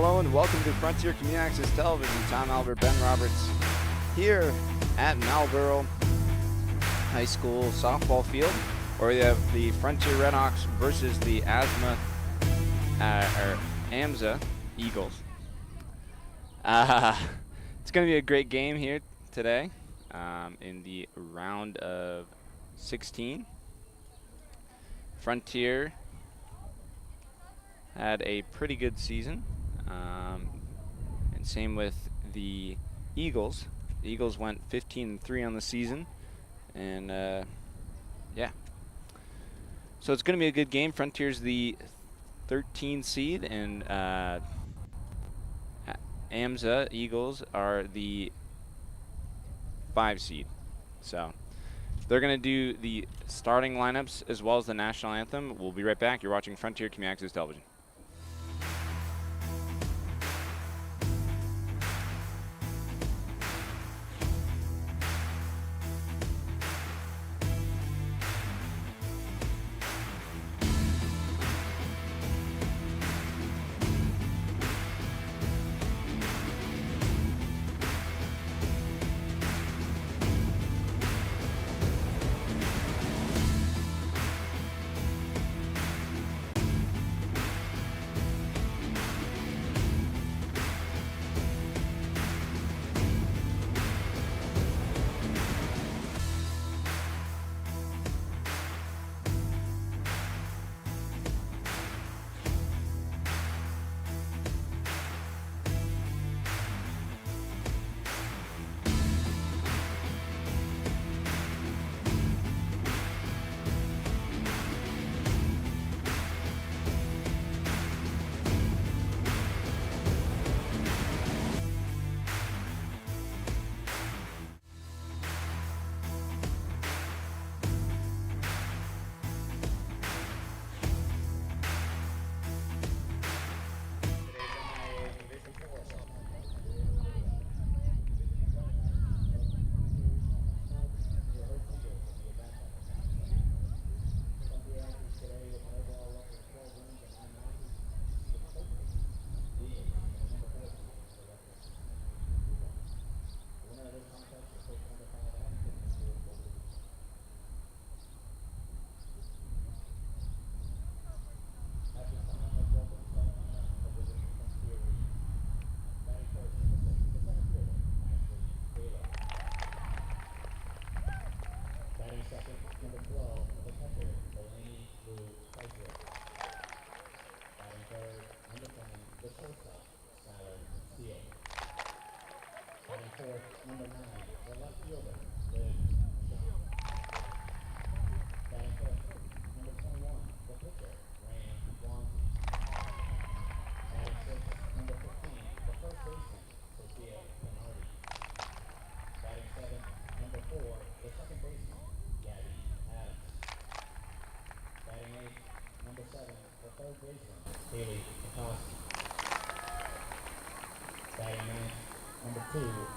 Hello and welcome to Frontier Community Access Television. Tom Albert, Ben Roberts, here at Marlboro High School softball field, where we have the Frontier Redhawks versus the AMSA Eagles. It's going to be a great game here today in the round of 16. Frontier had a pretty good season, and same with the Eagles. The Eagles went 15-3 on the season, and yeah. So it's going to be a good game. Frontier's the 13 seed, and AMSA Eagles are the 5 seed. So they're going to do the starting lineups as well as the national anthem. We'll be right back. You're watching Frontier Community Access Television.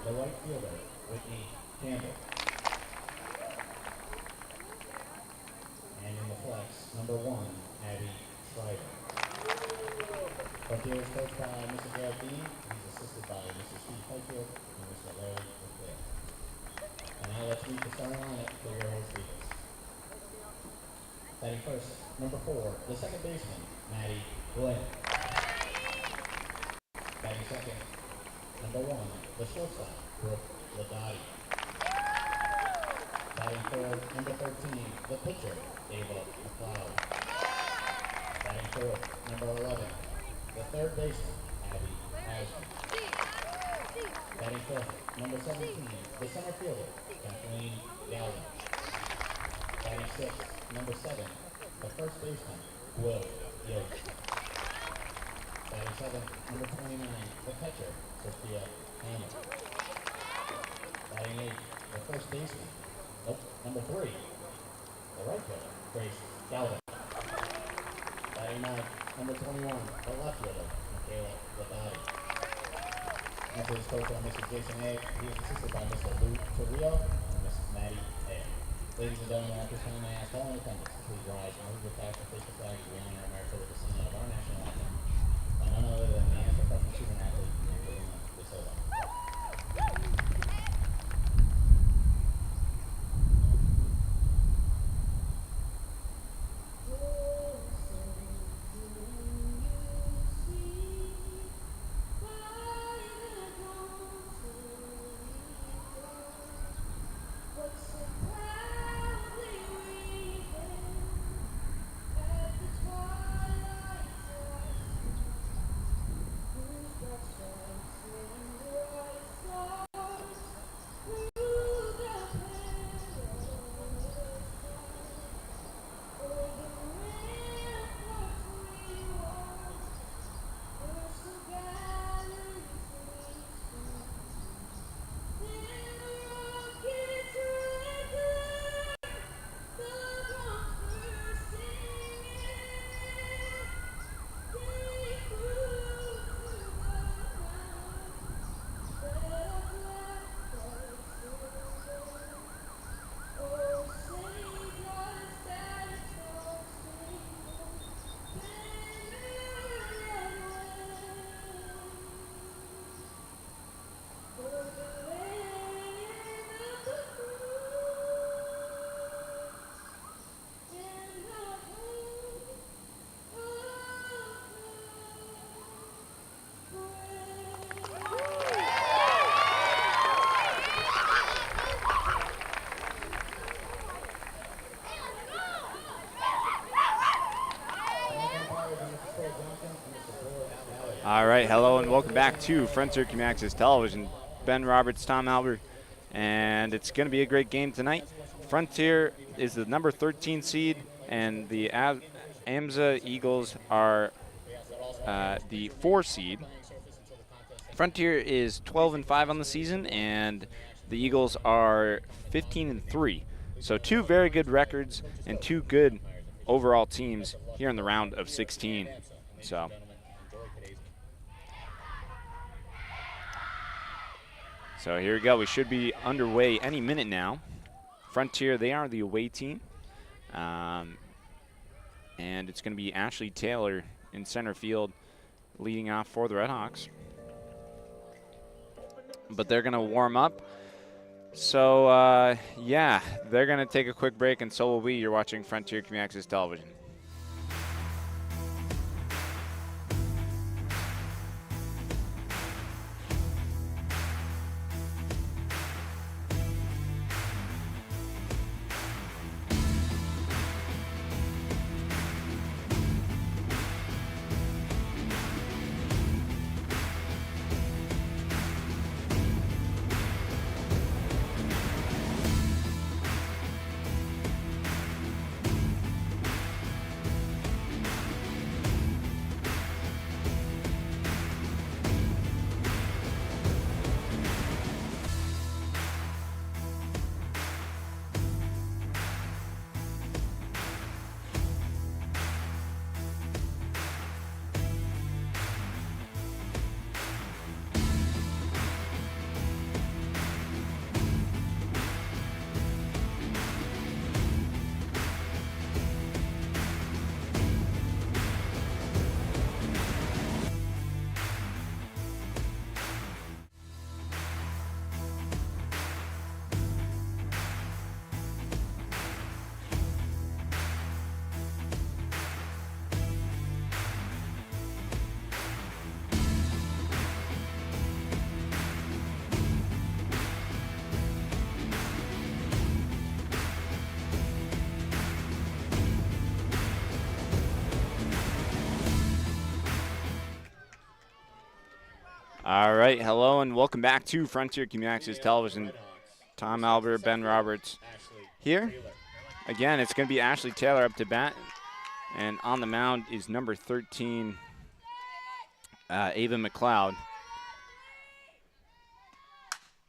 The right fielder, Whitney Campbell. And in the flex, number 1, Abby Schreiber. Frontier is coached by Mr. Garrett Dean. He's assisted by Mr. Steve Highfield and Mr. Larry McClure. And now let's meet the starting lineup for your host Eagles. Batting first, number 4, the second baseman, Maddie Glenn. Batting second, number 1, the shortstop, Brooke Ladati. Batting third, number 13, the pitcher, Ava McLeod. Batting fourth, number 11, the third baseman, Abby Asman. Batting fifth, number 17, the center fielder, Kathleen Gallagher. Batting sixth, number 7, the first baseman, Will Yost. Batting seventh, number 29, the catcher, Sophia Hammond. Batting eighth, the first baseman, number 3, the right fielder, Grace Galvin. Batting ninth, number 21, the left fielder, Michaela Ladati. Answer is coached by Mr. Jason Egg. He is assisted by Mr. Lou Torrio and Miss Maddie Egg. Ladies and gentlemen, at this time I ask all in attendance to please rise and move your flag and face the flag as we honor America with the singing of our national anthem. none other than the AMSA freshman student athlete, Angelina De Silva. All right, hello and welcome back to Frontier Community Access Television. Ben Roberts, Tom Albert, and it's going to be a great game tonight. Frontier is the number 13 seed, and the AMSA Eagles are the 4 seed. Frontier is 12-5 on the season, and the Eagles are 15-3. So 2 very good records and 2 good overall teams here in the round of 16. So here we go. We should be underway any minute now. Frontier, they are the away team. And it's going to be Ashley Taylor in center field leading off for the Redhawks. But they're going to warm up. So, yeah, they're going to take a quick break, and so will we. You're watching Frontier Community Access Television. All right, hello and welcome back to Frontier Community Access Television. Tom Albert, Ben Roberts here. Again, it's going to be Ashley Taylor up to bat, and on the mound is number 13, Ava McLeod.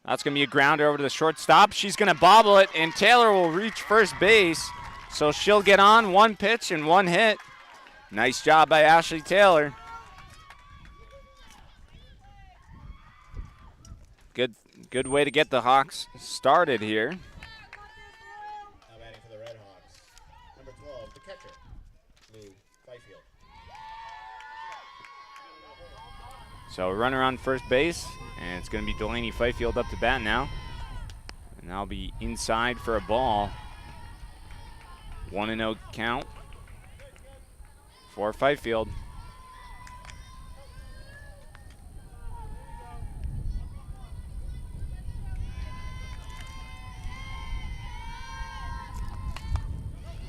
That's going to be a grounder over to the shortstop. She's going to bobble it, and Taylor will reach first base, so she'll get on 1 pitch and 1 hit. Nice job by Ashley Taylor. Good way to get the Hawks started here. Now batting for the Red Hawks, number 12, the catcher, Lou Fifield. So a runner on first base, and it's going to be Delaney Fifield up to bat now. And that'll be inside for a ball. 1-0 count for Fifield.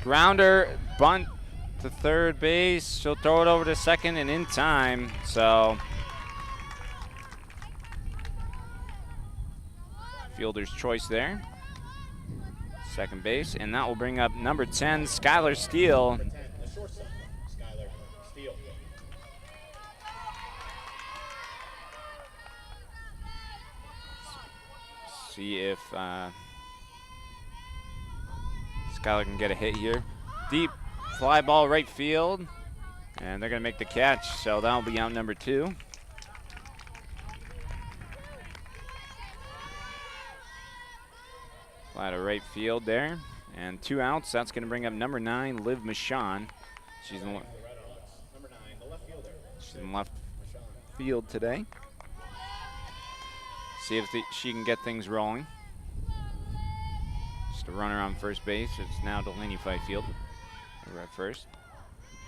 Grounder, bunt to third base. She'll throw it over to second and in time. So fielder's choice there. Second base, and that will bring up number 10, Skylar Steele. Number 10, the shortstop, Skylar Steele. See if Skylar can get a hit here. Deep fly ball right field, and they're going to make the catch, so that'll be out number 2. Fly to right field there, and 2 outs. That's going to bring up number 9, Liv Michon. She's in, Number 9, the left fielder. she's in left field today. See if she can get things rolling. Just a runner on first base. It's now Delaney Fifield over at first.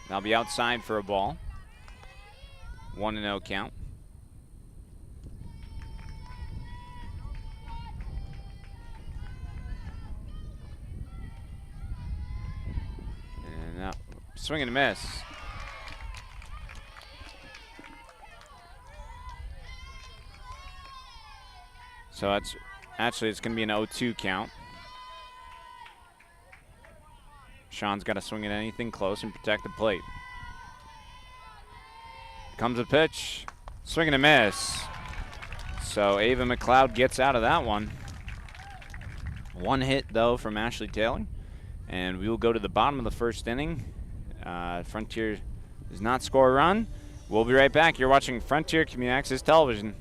That'll be outside for a ball. 1-0 count. And now swing and a miss. So it's going to be an 0-2 count. Sean's got to swing at anything close and protect the plate. Comes a pitch, swing and a miss. So Ava McLeod gets out of that one. 1 hit though from Ashley Taylor, and we will go to the bottom of the first inning. Frontier does not score a run. We'll be right back. You're watching Frontier Community Access Television.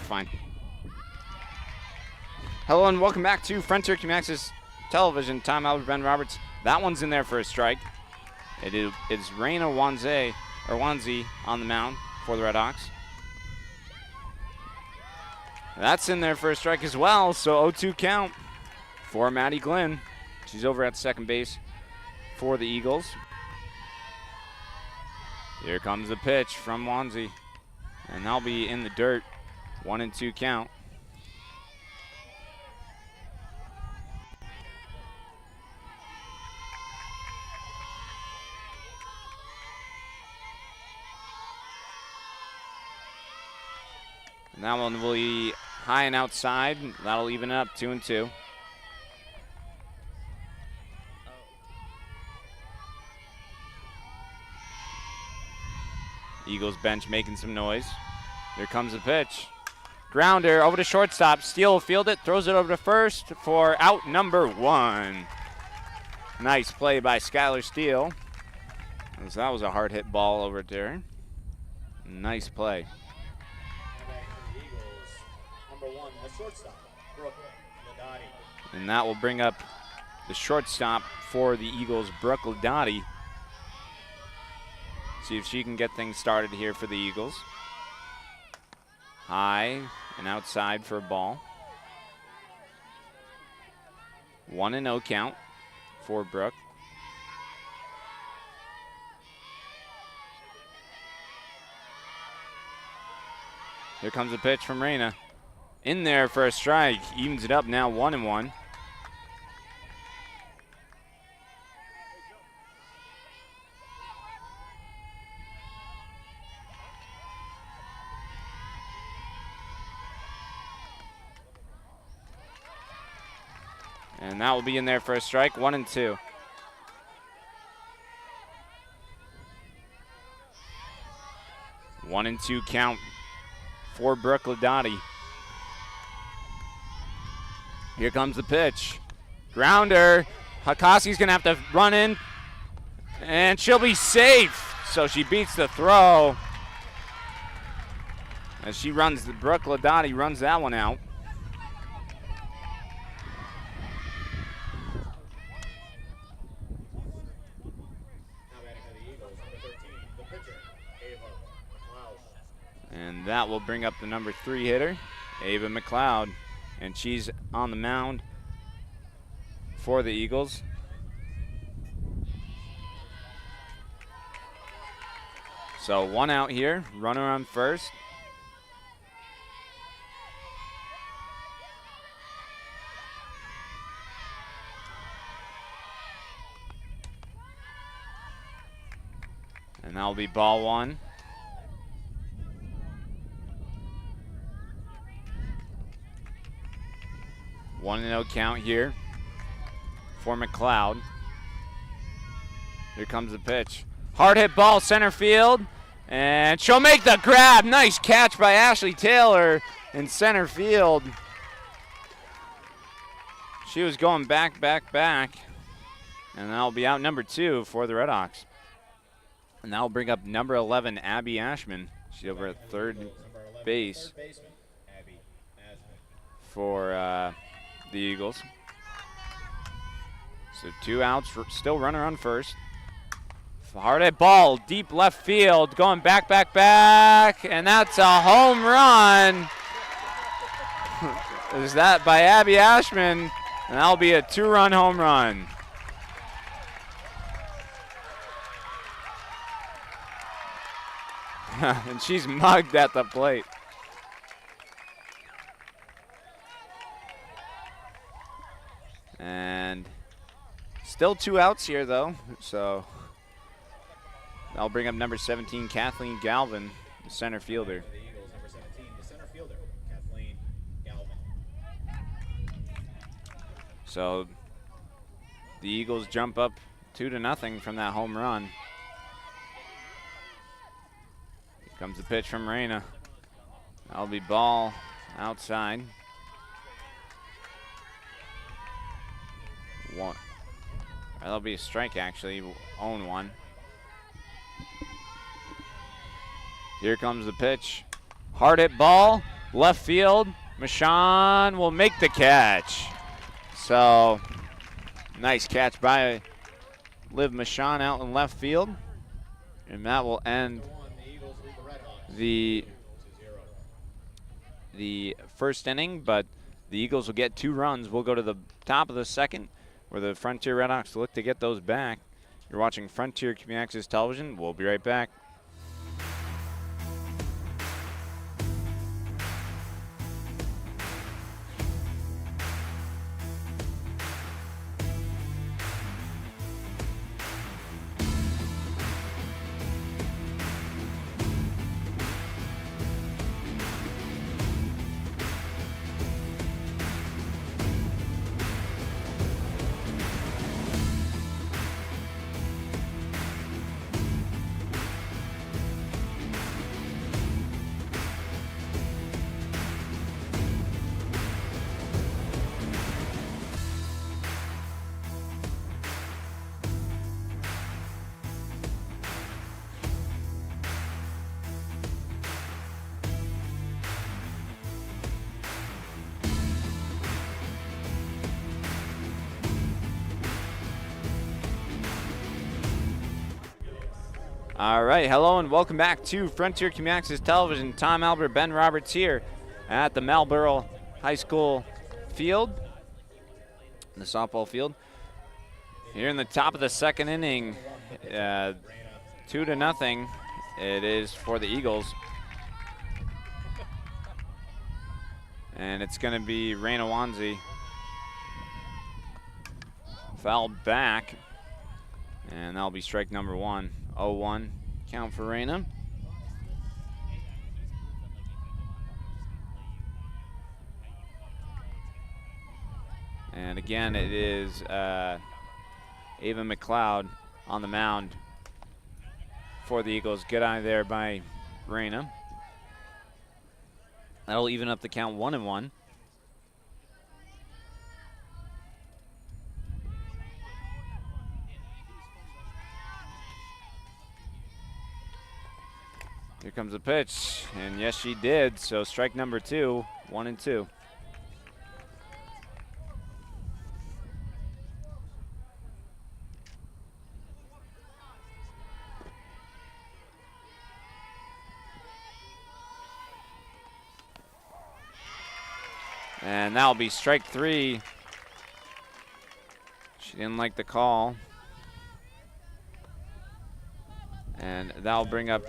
Fine. Hello and welcome back to Frontier Community Access Television. Tom Albert, Ben Roberts. That one's in there for a strike. It's Raina Wanzi on the mound for the Red Hawks. That's in there for a strike as well, so 0-2 count for Maddie Glenn. She's over at second base for the Eagles. Here comes the pitch from Wanzi, and that'll be in the dirt. 1-2 count. And that one will be high and outside. That'll even it up 2-2. Eagles bench making some noise. Here comes the pitch. Grounder over to shortstop. Steele will field it, throws it over to first for out number 1. Nice play by Skylar Steele. That was a hard hit ball over there. Nice play. And that will bring up the shortstop for the Eagles, Brooke Ladotti. See if she can get things started here for the Eagles. High and outside for a ball. 1-0 count for Brooke. Here comes a pitch from Reyna. In there for a strike. Evens it up now 1-1. And that will be in there for a strike, 1-2. One and two count for Brooke Ladotti. Here comes the pitch. Grounder. Hakasi's going to have to run in, and she'll be safe. So she beats the throw. As she runs, Brooke Ladotti runs that one out. And that will bring up the number 3 hitter, Ava McLeod. And she's on the mound for the Eagles. So 1 out here, runner on first. And that'll be ball 1. 1-0 count here for McLeod. Here comes the pitch. Hard hit ball, center field. And she'll make the grab. Nice catch by Ashley Taylor in center field. She was going back. And that'll be out number 2 for the Redhawks. And that'll bring up number 11, Abby Ashman. She's over at third base for the Eagles. So 2 outs, still runner on first. Hard hit ball, deep left field, going back, and that's a home run. Is that by Abby Ashman, and that'll be a 2-run home run. And she's mugged at the plate. And still 2 outs here, though. So that'll bring up number 17, Kathleen Galvin, the center fielder. So the Eagles jump up 2-0 from that home run. Here comes the pitch from Reyna. That'll be ball outside. 1. That'll be a strike, actually. 0-1. Here comes the pitch. Hard hit ball, left field. Michon will make the catch. So, nice catch by Liv Michon out in left field. And that will end the first inning, but the Eagles will get 2 runs. We'll go to the top of the second, where the Frontier Redhawks look to get those back. You're watching Frontier Community Access Television. We'll be right back. All right, hello and welcome back to Frontier Community Access Television. Tom Albert, Ben Roberts here at the Marlboro High School field, the softball field. Here in the top of the second inning, 2-0. It is for the Eagles. And it's going to be Raina Wanzi fouled back. And that'll be strike number 1. 0-1 count for Raina. And again, it is Ava McLeod on the mound for the Eagles. Good eye there by Raina. That'll even up the count 1-1. Here comes the pitch, and yes, she did. So strike number 2, 1-2. And that'll be strike 3. She didn't like the call. And that'll bring up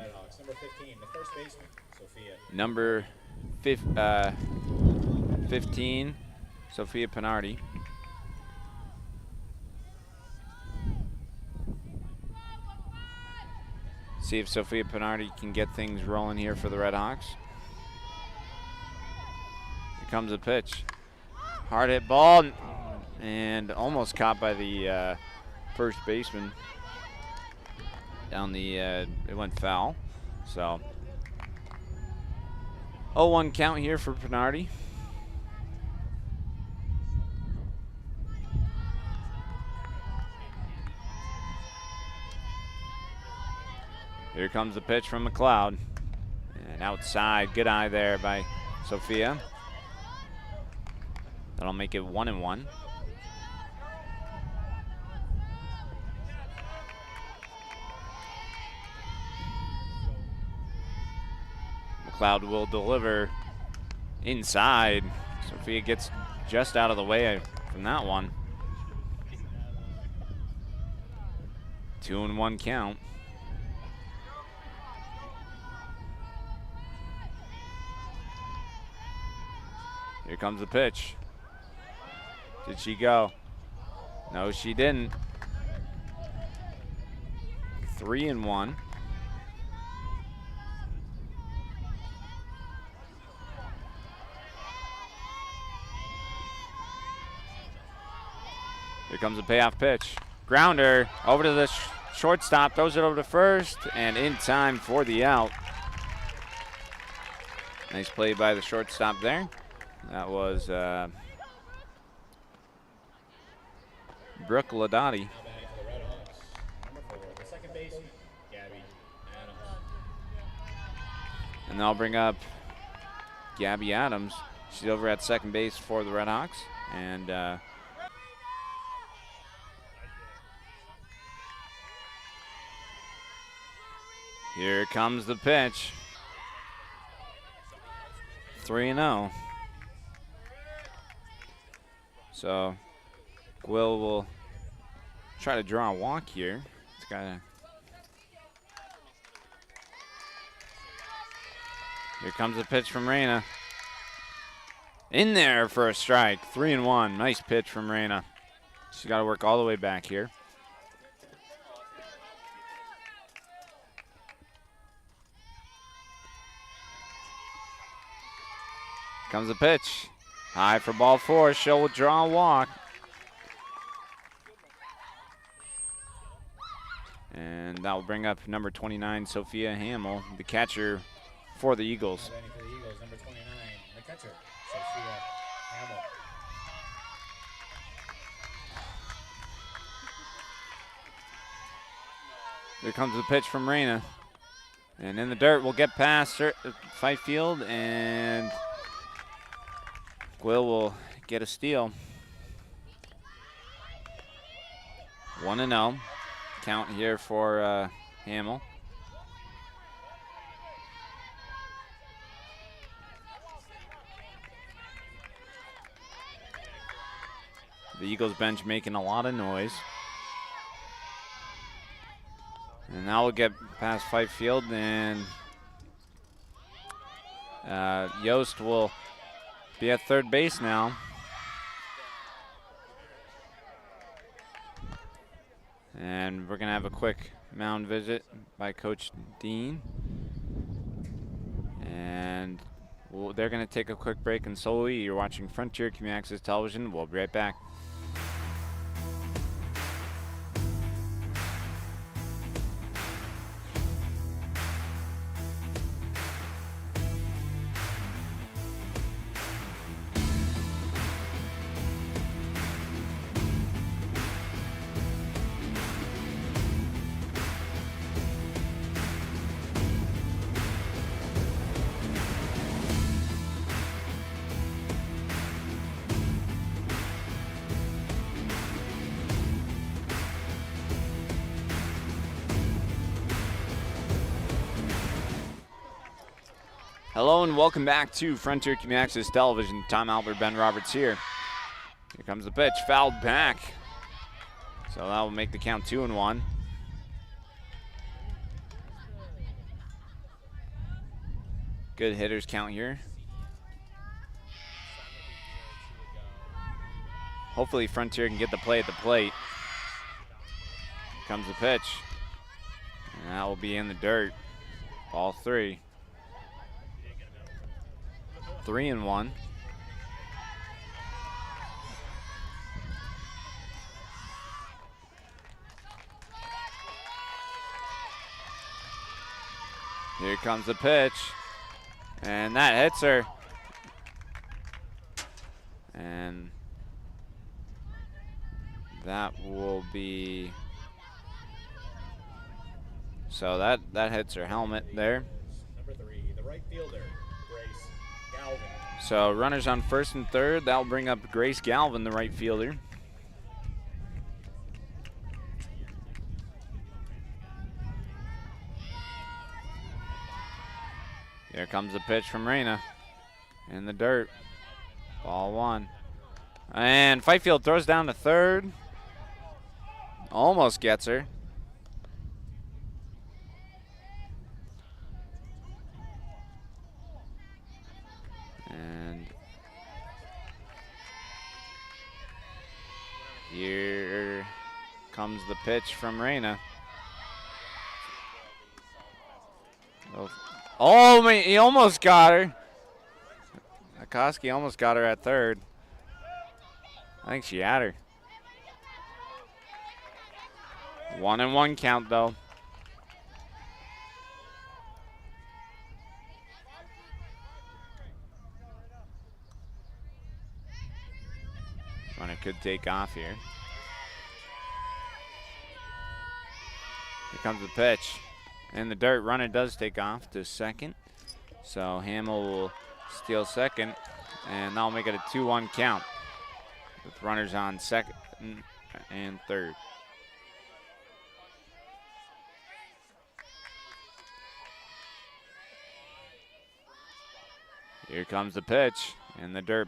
Number 15, the first baseman, Sophia. number 15, Sophia Pinardi. See if Sophia Pinardi can get things rolling here for the Red Hawks. Here comes the pitch. Hard hit ball and almost caught by the first baseman. Down the, it went foul. So 0-1 count here for Pinardi. Here comes the pitch from McLeod. And outside, good eye there by Sophia. That'll make it 1-1. McLeod will deliver inside. Sophia gets just out of the way from that one. 2-1 count. Here comes the pitch. Did she go? No, she didn't. 3-1. Here comes the payoff pitch. Grounder over to the shortstop, throws it over to first, and in time for the out. Nice play by the shortstop there. That was Brooke Ladotti. And they'll bring up Gabby Adams. She's over at second base for the Red Hawks. And here comes the pitch. 3-0. So Quill will try to draw a walk here. It's got Here comes the pitch from Raina. In there for a strike. 3-1. Nice pitch from Raina. She's got to work all the way back here. Comes the pitch. High for ball 4. She'll withdraw a walk. And that will bring up number 29, Sophia Hamill, the catcher for the Eagles. Number 29, the catcher, Sophia Hamill. Here comes the pitch from Raina. And in the dirt, we'll get past Fifield, and Quill will get a steal. 1-0 count here for Hamill. The Eagles bench making a lot of noise. And now we'll get past Fifield, and Yost will be at third base now. And we're going to have a quick mound visit by Coach Dean. And they're going to take a quick break. And solely, you're watching Frontier Community Access Television. We'll be right back. Hello and welcome back to Frontier Community Access Television. Tom Albert, Ben Roberts here. Here comes the pitch, fouled back. So that will make the count 2-1. Good hitters count here. Hopefully Frontier can get the play at the plate. Here comes the pitch. And that will be in the dirt. Ball 3. 3-1. Here comes the pitch. And that hits her. And that will be, so that hits her helmet there. Number 3, the right fielder, Grace Galvin. So runners on first and third. That'll bring up Grace Galvin, the right fielder. Here comes the pitch from Reyna in the dirt. Ball 1. And Fifield throws down to third. Almost gets her. And here comes the pitch from Reyna. Oh, man, he almost got her. Akoski almost got her at third. I think she had her. 1-1 count, though. Runner could take off here. Here comes the pitch. In the dirt, runner does take off to second. So Hamill will steal second, and that'll make it a 2-1 count with runners on second and third. Here comes the pitch in the dirt.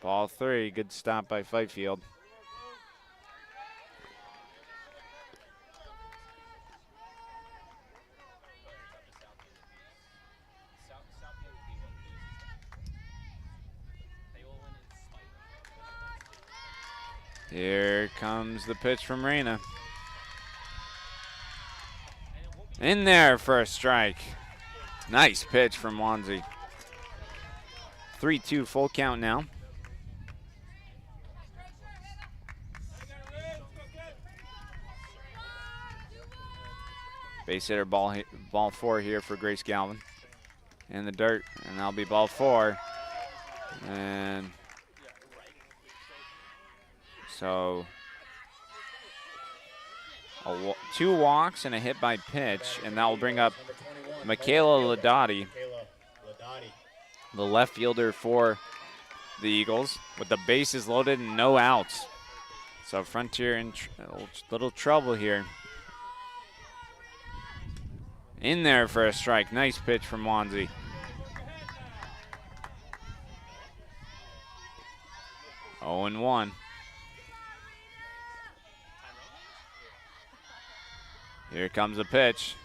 Ball 3. Good stop by Fifield. Here comes the pitch from Reyna. In there for a strike. Nice pitch from Wanzi. 3-2 full count now. Base hitter ball 4 here for Grace Galvin. In the dirt, and that'll be ball 4. And so 2 walks and a hit by pitch, and that will bring up Michaela Ladotti, the left fielder for the Eagles, with the bases loaded and no outs. So Frontier in little trouble here. In there for a strike. Nice pitch from Wanzi. Oh, 0-1. Here comes the pitch.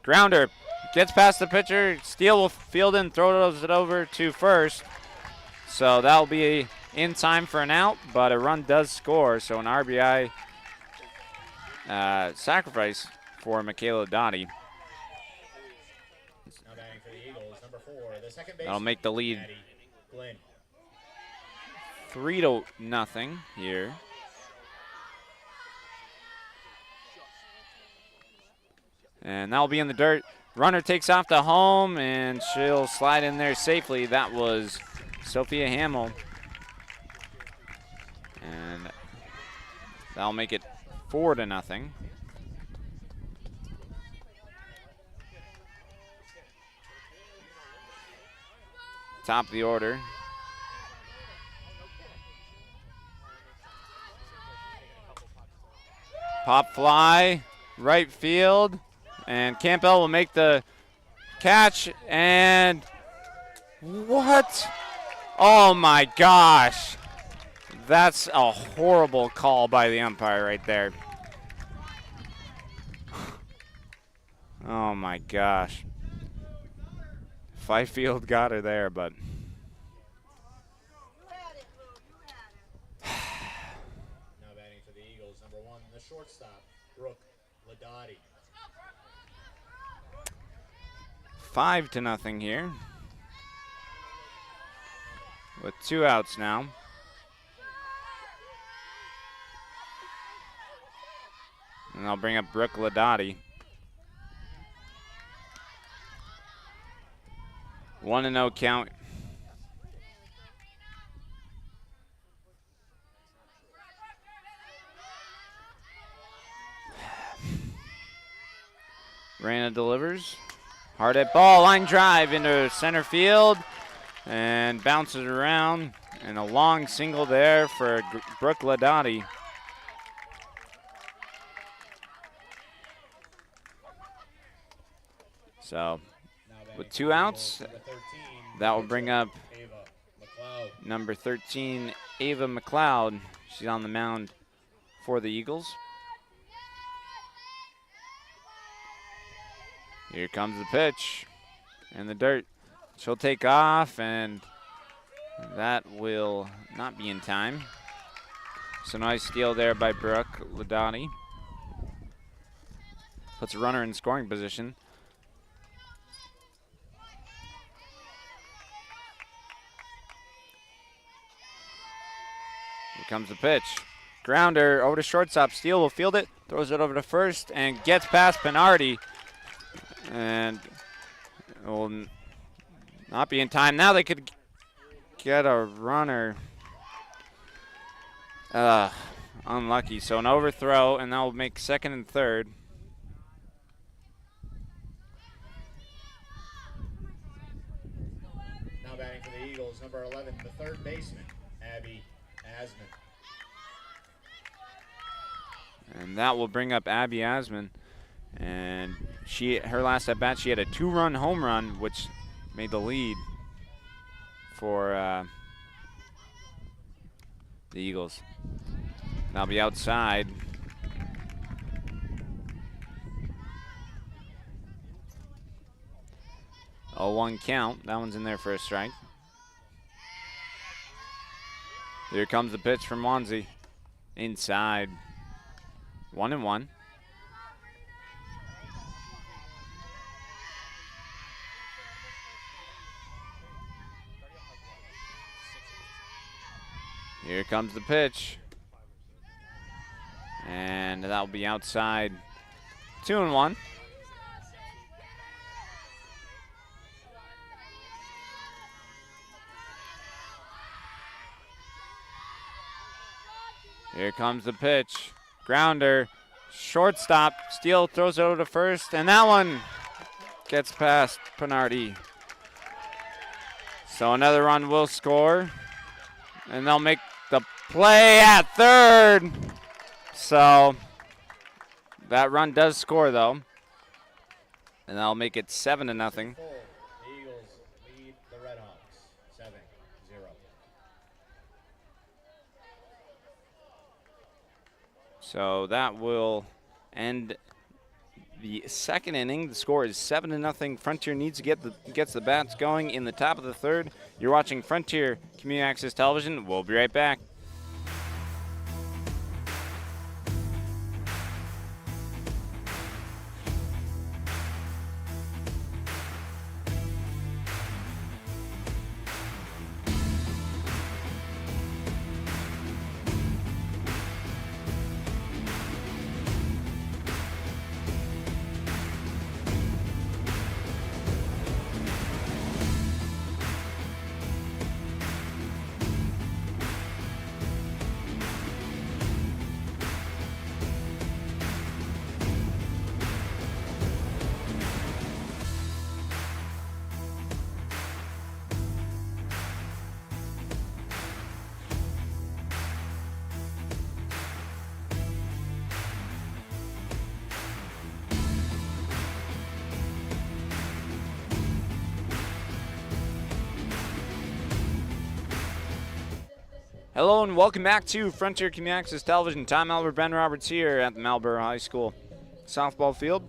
Grounder gets past the pitcher. Steele will field it and throws it over to first. So that'll be in time for an out, but a run does score. So an RBI sacrifice for Michaela Dottie. Now batting for the Eagles, number 4, the second baseman. That'll make the lead Maddie Glenn. 3-0 here. And that'll be in the dirt. Runner takes off to home, and she'll slide in there safely. That was Sophia Hamill. And that'll make it 4-0. Top of the order. Pop fly, right field. And Campbell will make the catch, and what? Oh my gosh. That's a horrible call by the umpire right there. Oh my gosh. Fifield got her there, but. Now batting for the Eagles, number 1, the shortstop, Brooke Ladotti. 5-0 here. With 2 outs now. And I'll bring up Brooke Ladotti. 1-0 count. Rana delivers. Hard at ball, line drive into center field, and bounces around, and a long single there for Brooke Ladotti. So, with 2 outs, that will bring up number 13, Ava McLeod. She's on the mound for the Eagles. Here comes the pitch in the dirt. She'll take off, and that will not be in time. So nice steal there by Brooke Ladotti. Puts a runner in scoring position. Here comes the pitch. Grounder over to shortstop. Steele will field it, throws it over to first, and gets past Pinardi. And it will not be in time. Now they could get a runner. Unlucky. So an overthrow, and that will make second and third. Now batting for the Eagles, number 11, the third baseman, Abby Asman. And that will bring up Abby Asman. And her last at bat, she had a 2-run home run, which made the lead for the Eagles. That'll be outside. A 1 count. That one's in there for a strike. Here comes the pitch from Wanzi. Inside. 1-1. Here comes the pitch. And that'll be outside. 2-1. Here comes the pitch. Grounder. Shortstop. Steele throws it over to first. And that one gets past Pinardi. So another run will score. And they'll make the play at third. So that run does score, though. And that'll make it 7-0. The Eagles lead the Redhawks 7-0. So that will end the second inning. The score is 7-0. Frontier needs to gets the bats going in the top of the third. You're watching Frontier Community Access Television. We'll be right back. Hello and welcome back to Frontier Community Access Television. Tom Albert, Ben Roberts here at the Marlboro High School softball field,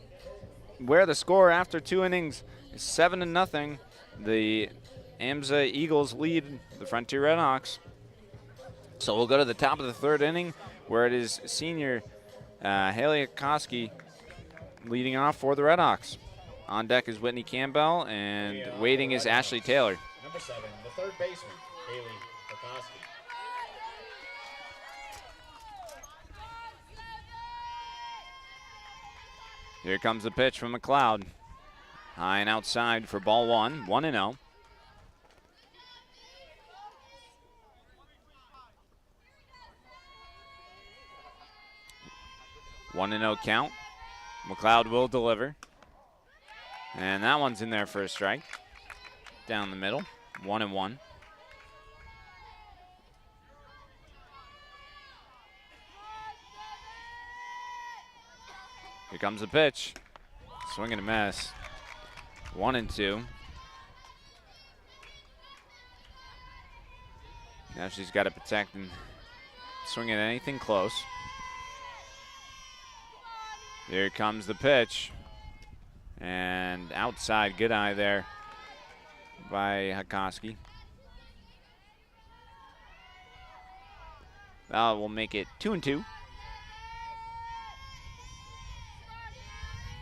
where the score after 2 innings is 7-0. The AMSA Eagles lead the Frontier Redhawks. So we'll go to the top of the third inning, where it is senior Haley Koski leading off for the Redhawks. On deck is Whitney Campbell, and waiting is Ashley Taylor. Number 7, the third baseman, Haley Kokoski. Here comes the pitch from McLeod. High and outside for ball 1, 1-0. One and 0 count. McLeod will deliver. And that one's in there for a strike. Down the middle, 1-1. Here comes the pitch. Swing and a miss. 1-2. Now she's got to protect and swing at anything close. Here comes the pitch. And outside, good eye there by Hakoski. That will make it 2-2.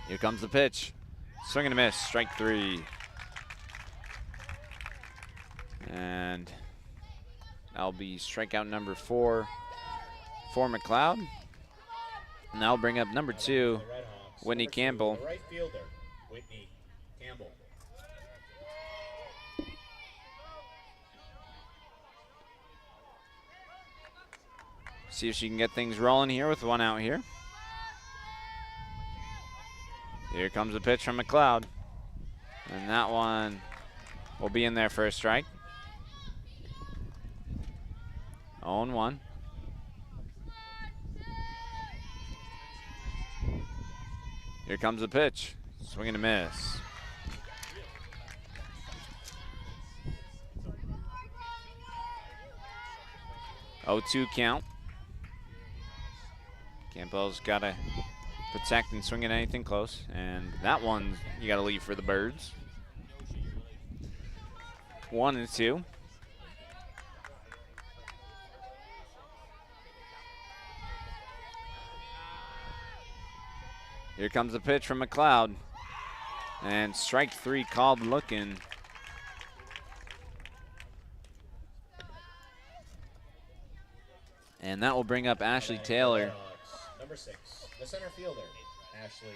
Here comes the pitch. Swing and a miss, strike 3. And that'll be strikeout number 4 for McLeod. And that'll bring up number 2, Whitney Campbell. Right fielder, Whitney Campbell. See if she can get things rolling here with 1 out here. Here comes the pitch from McLeod. And that one will be in there for a strike. 0-1. Here comes the pitch. Swing and a miss. Oh, 2 count. Campbell's got to protect and swing at anything close. And that one, you got to leave for the Birds. 1-2. Here comes the pitch from McLeod. And strike 3 called looking. And that will bring up Ashley Taylor. Number 6, the center fielder, Ashley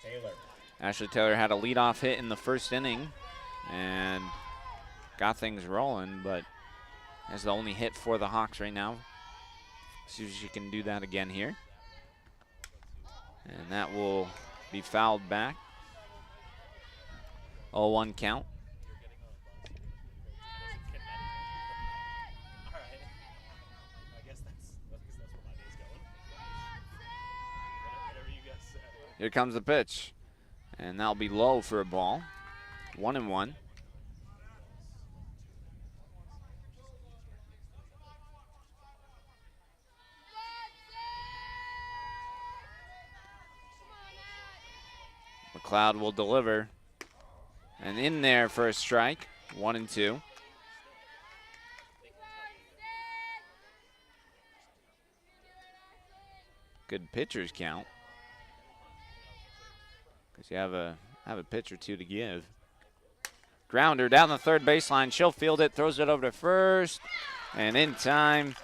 Taylor. Ashley Taylor had a leadoff hit in the first inning and got things rolling, but has the only hit for the Hawks right now. See if she can do that again here. And that will be fouled back. 0-1 count. Here comes the pitch. And that'll be low for a ball. 1-1. McLeod will deliver. And in there for a strike, 1-2. Good pitcher's count. Because you have a pitch or two to give. Grounder down the third baseline. She'll field it, throws it over to first. And in time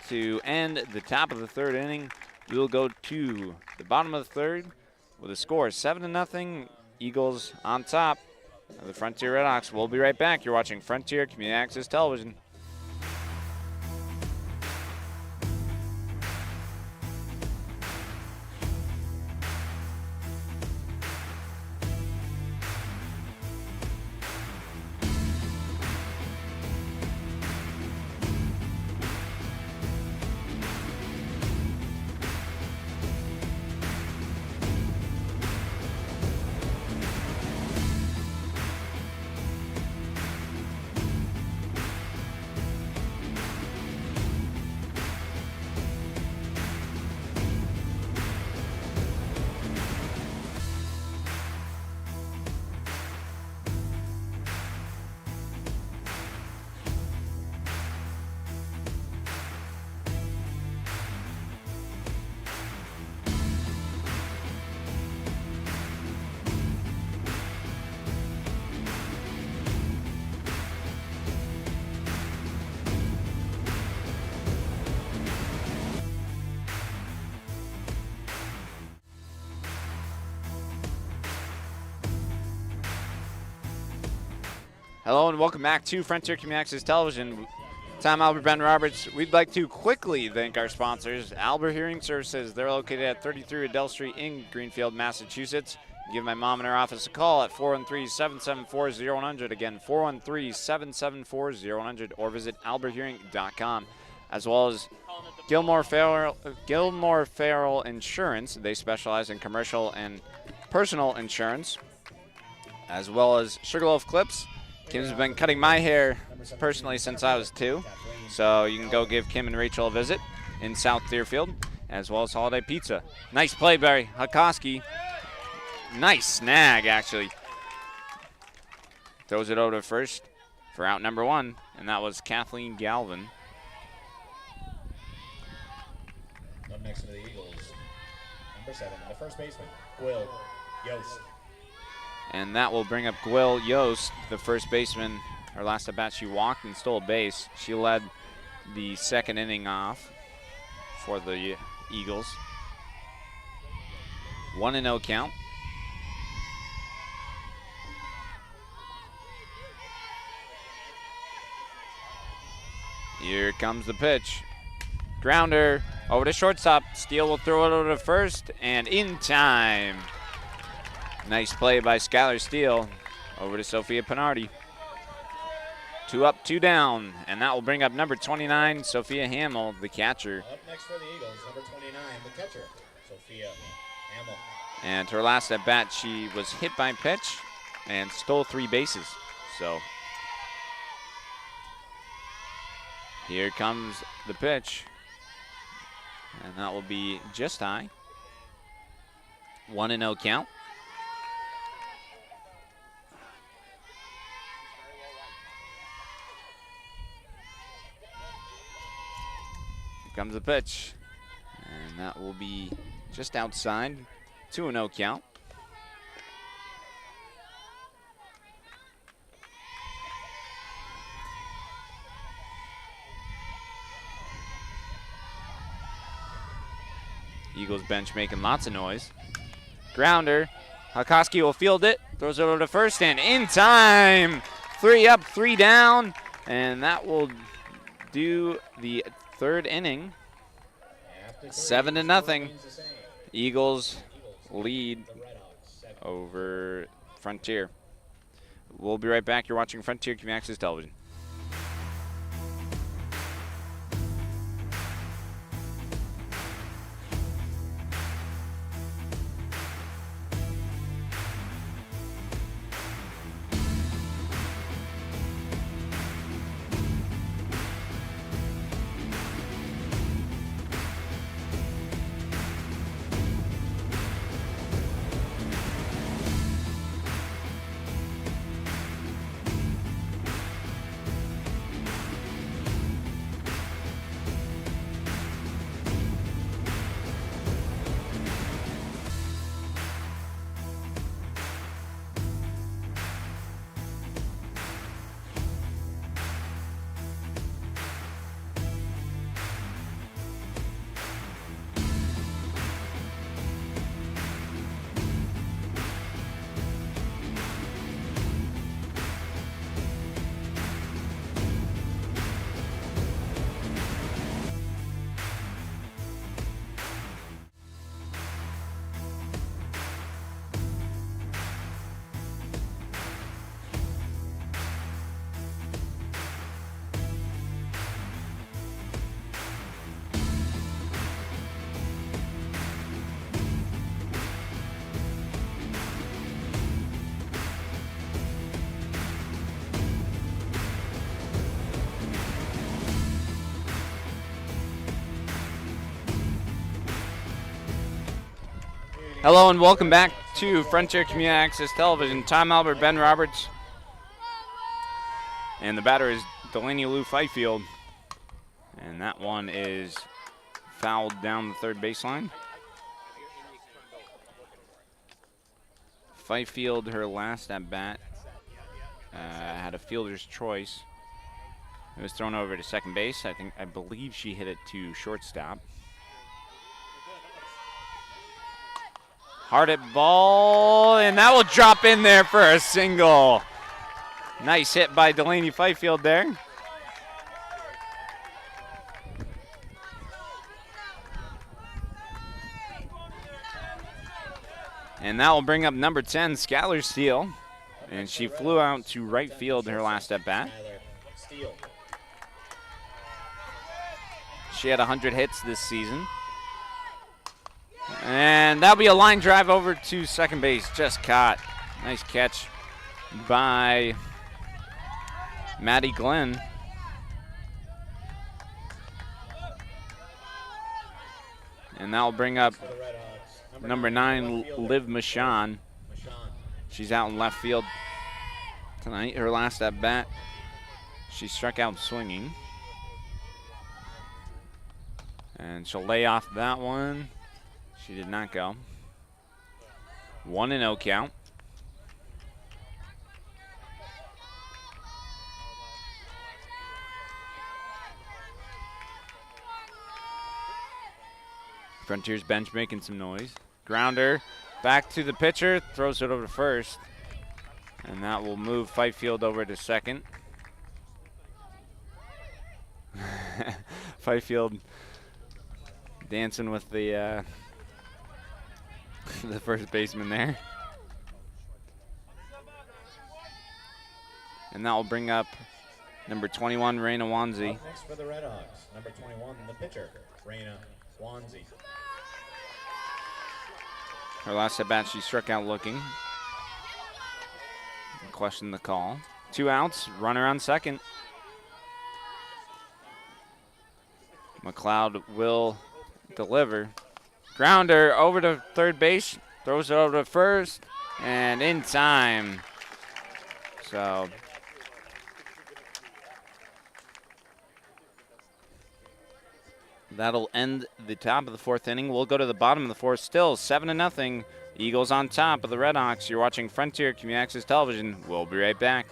to end the top of the third inning, we'll go to the bottom of the third with a score 7-0. Eagles on top of the Frontier Redhawks. We'll be right back. You're watching Frontier Community Access Television. Hello and welcome back to Frontier Community Access Television. Tom Albert, Ben Roberts. We'd like to quickly thank our sponsors, Albert Hearing Services. They're located at 33 Adele Street in Greenfield, Massachusetts. Give my mom in her office a call at 413-774-0100. Again, 413-774-0100, or visit alberthearing.com. As well as Gilmore Farrell Insurance. They specialize in commercial and personal insurance, as well as Sugarloaf Clips. Kim's been cutting my hair personally since I was 2, so you can go give Kim and Rachel a visit in South Deerfield, as well as Holiday Pizza. Nice play by Hakoski. Nice snag, actually. Throws it over to first for out number 1, and that was Kathleen Galvin. Up next to the Eagles, number 7, the first baseman, Will Yost. And that will bring up Gwill Yost, the first baseman. Her last at bat, she walked and stole a base. She led the second inning off for the Eagles. 1-0 count. Here comes the pitch. Grounder over to shortstop. Steele will throw it over to first, and in time. Nice play by Skylar Steele over to Sophia Pinardi. 2 up, 2 down, and that will bring up number 29, Sophia Hamill, the catcher. Up next for the Eagles, number 29, the catcher, Sophia Hamill. And her last at bat, she was hit by pitch and stole 3 bases. So here comes the pitch, and that will be just high. 1-0 count. Comes the pitch, and that will be just outside. 2-0 count. Eagles bench making lots of noise. Grounder. Hakoski will field it, throws it over to first, and in time. 3 up, 3 down, and that will do the third inning. 7-0. Eagles lead over Frontier. We'll be right back. You're watching Frontier Community Access Television. Hello and welcome back to Frontier Community Access Television. Tom Albert, Ben Roberts. And the batter is Delaney Lou Fifield. And that one is fouled down the third baseline. Fifield, her last at bat, had a fielder's choice. It was thrown over to second base. I believe she hit it to shortstop. Hard at ball, and that will drop in there for a single. Nice hit by Delaney Fifield there. And that will bring up number 10, Skylar Steele. And she flew out to right field in her last at bat. She had 100 hits this season. And that'll be a line drive over to second base. Just caught. Nice catch by Maddie Glenn. And that'll bring up number 9, Liv Michon. She's out in left field tonight. Her last at bat, she struck out swinging. And she'll lay off that one. She did not go. 1-0 count. Frontier's bench making some noise. Grounder back to the pitcher, throws it over to first. And that will move Fifield over to second. Fifield dancing with the the first baseman there. And that will bring up number 21, Raina Wanzi. Next for the Red Hawks, number 21, the pitcher, Raina Wanzi. Her last at bat, she struck out looking. Question the call. 2 outs, runner on second. McLeod will deliver. Grounder over to third base, throws it over to first, and in time. So that'll end the top of the 4th inning. We'll go to the bottom of the 4th. Still 7-0. Eagles on top of the Red Hawks. You're watching Frontier Community Access Television. We'll be right back.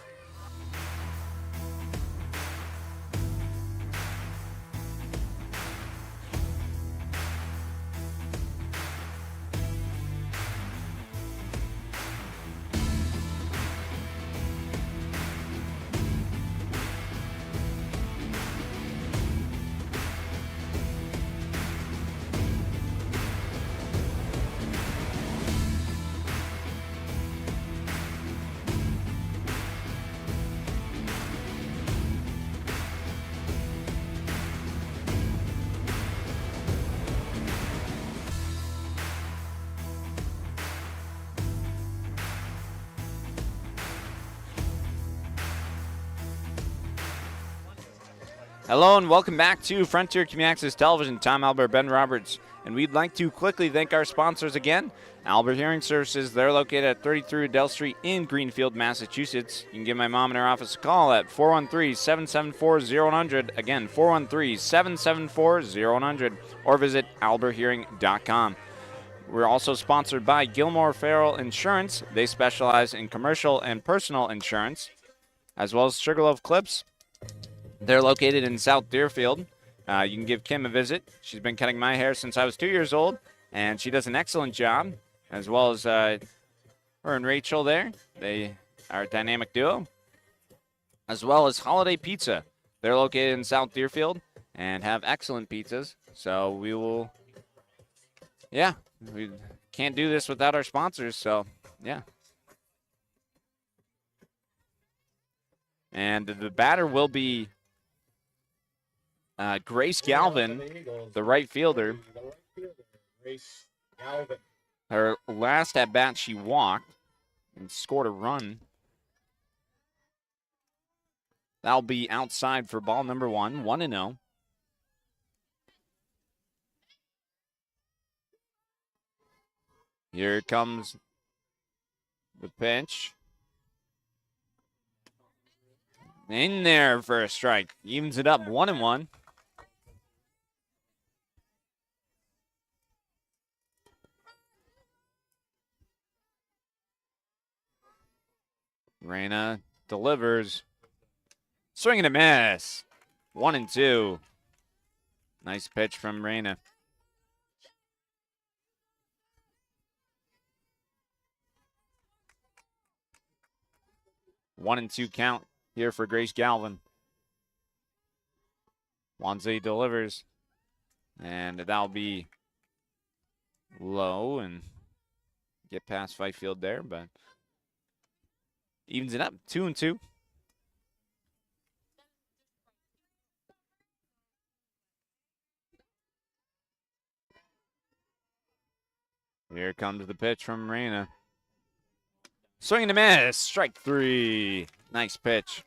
Hello and welcome back to Frontier Community Access Television. Tom Albert, Ben Roberts, and we'd like to quickly thank our sponsors again. Albert Hearing Services, they're located at 33 Adele Street in Greenfield, Massachusetts. You can give my mom in her office a call at 413-774-0100. Again, 413-774-0100, or visit alberthearing.com. We're also sponsored by Gilmore Farrell Insurance. They specialize in commercial and personal insurance, as well as Sugarloaf Clips. They're located in South Deerfield. You can give Kim a visit. She's been cutting my hair since I was 2 years old, and she does an excellent job, as well as her and Rachel there. They are a dynamic duo, as well as Holiday Pizza. They're located in South Deerfield and have excellent pizzas. So we can't do this without our sponsors, so yeah. And the batter will be Grace Galvin, the right fielder. Grace Galvin. Her last at bat, she walked and scored a run. That'll be outside for ball number 1, 1-0. Here comes the pitch. In there for a strike. Evens it up 1-1. Reyna delivers. Swing and a miss. 1-2. Nice pitch from Reyna. One and two count here for Grace Galvin. Wanze delivers. And that'll be low and get past Fifield there, but evens it up 2-2. Here comes the pitch from Reyna. Swing and a miss. Strike 3. Nice pitch.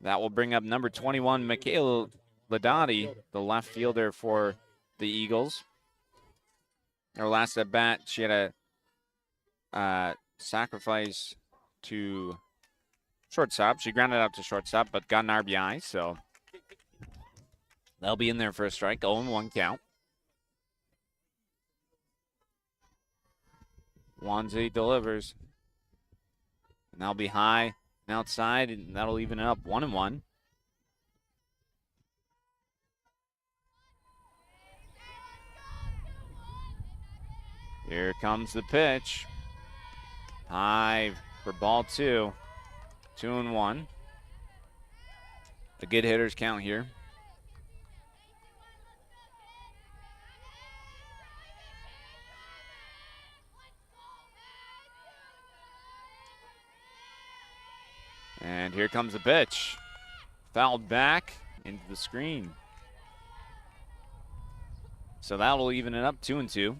That will bring up number 21, Michaela Ladati, the left fielder for the Eagles. Her last at bat, she had a sacrifice to shortstop. She grounded out to shortstop, but got an RBI, so they'll be in there for a strike. 0-1 count. Wanze delivers. And that'll be high and outside, and that'll even it up 1-1. Here comes the pitch. High for ball 2. 2-1. A good hitter's count here. And here comes the pitch. Fouled back into the screen. So that'll even it up 2-2.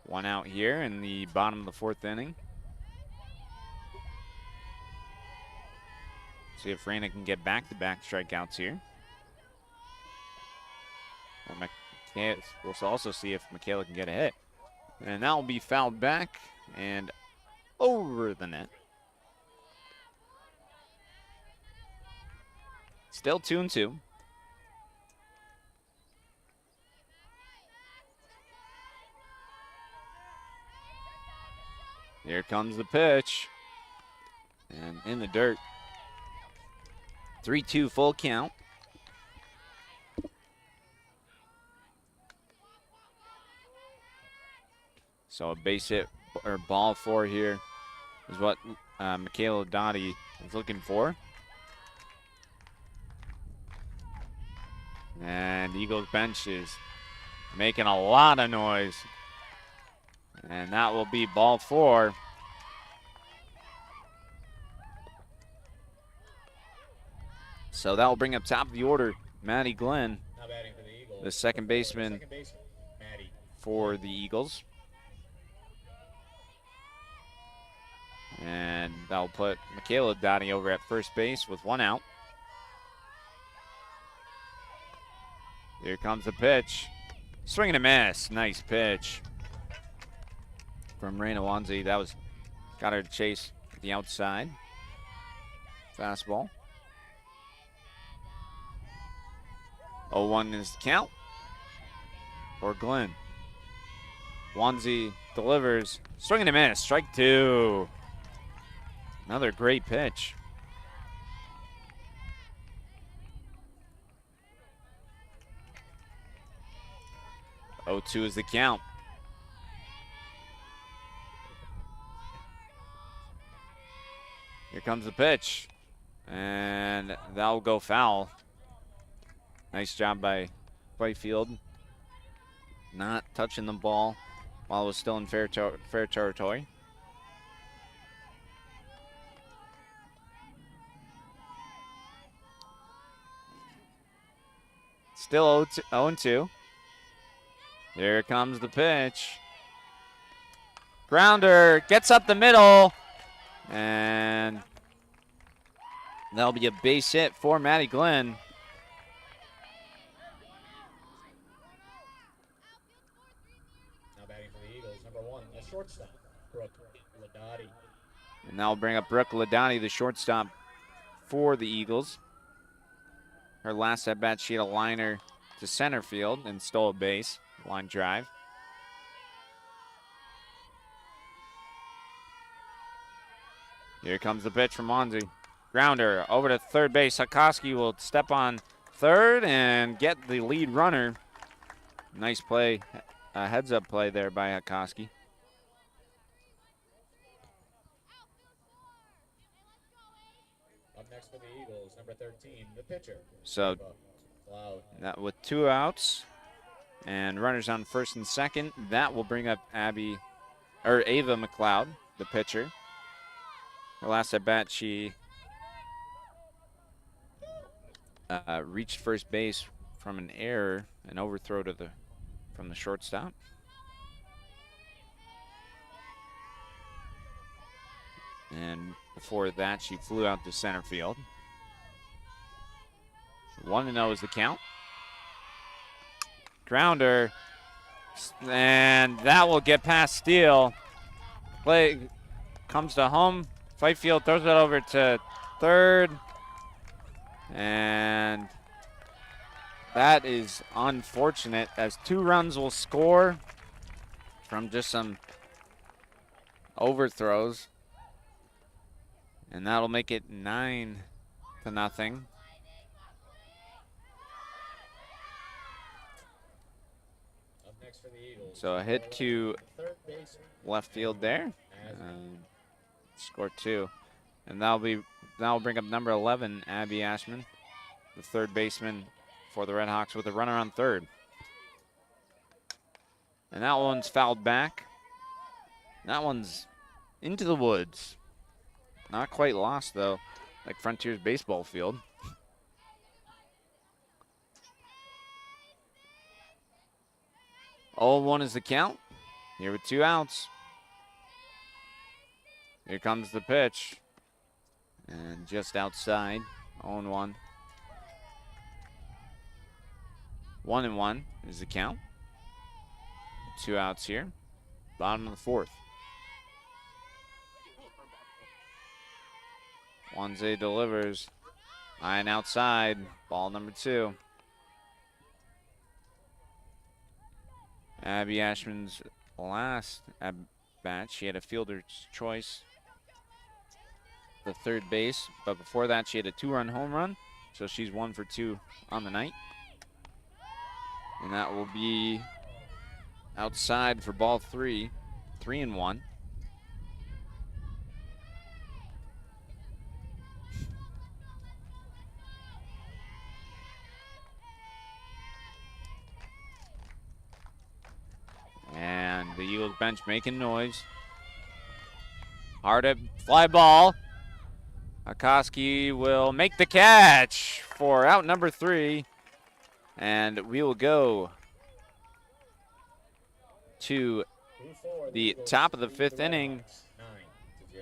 One out here in the bottom of the 4th inning. See if Reyna can get back-to-back strikeouts here. Or we'll also see if Michaela can get a hit. And that will be fouled back and over the net. Still 2-2. Here comes the pitch. And in the dirt. 3-2 full count. So a base hit or ball 4 here is what Michaela Dottie is looking for. And Eagles bench is making a lot of noise. And that will be ball 4. So that will bring up top of the order, Maddie Glenn, the second baseman for the Eagles. And that'll put Michaela Dottie over at first base with 1 out. Here comes the pitch. Swing and a miss. Nice pitch from Reyna Wanze. That was, got her to chase the outside. Fastball. 0-1 is the count for Glenn. Wanze delivers. Swing and a miss. Strike 2. Another great pitch. Oh, 2 is the count. Here comes the pitch. And that'll go foul. Nice job by Whitefield. Not touching the ball while it was still in fair territory. Still 0-2. Here comes the pitch. Grounder gets up the middle. And that'll be a base hit for Maddie Glenn. Brooke Ladotti. And that will bring up Brooke Ladotti, the shortstop for the Eagles. Her last at bat, she had a liner to center field and stole a base, line drive. Here comes the pitch from Monzi. Grounder over to third base. Hakoski will step on third and get the lead runner. Nice play, heads-up play there by Hakoski. Up next for the Eagles, number 13, the pitcher. So that with 2 outs and runners on first and second, that will bring up Ava McLeod, the pitcher. Her last at bat, she reached first base from an error, an overthrow from the shortstop. And before that, she flew out to center field. 1-0 is the count. Grounder, and that will get past Steele. Play comes to home. Fifield throws it over to third. And that is unfortunate, as 2 runs will score from just some overthrows. And that'll make it 9-0. So a hit to left field there. Score 2. And that'll bring up number 11, Abby Ashman, the third baseman for the Red Hawks, with a runner on third. And that one's fouled back. That one's into the woods. Not quite lost, though, like Frontier's baseball field. Oh, 1 is the count. Here with 2 outs. Here comes the pitch. And just outside, 0-1. 1-1 is the count. 2 outs here. Bottom of the 4th. Wanze delivers. High and outside. Ball number 2. Abby Ashman's last at bat, she had a fielder's choice, the third base, but before that she had a 2-run home run, so she's 1 for 2 on the night. And that will be outside for ball 3, 3-1. And the Eagles bench making noise. Hard at fly ball. Hakoski will make the catch for out number 3. And we will go to the top of the 5th inning.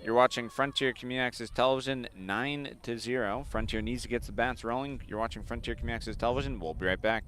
You're watching Frontier Community Access Television, 9-0. Frontier needs to get the bats rolling. You're watching Frontier Community Access Television. We'll be right back.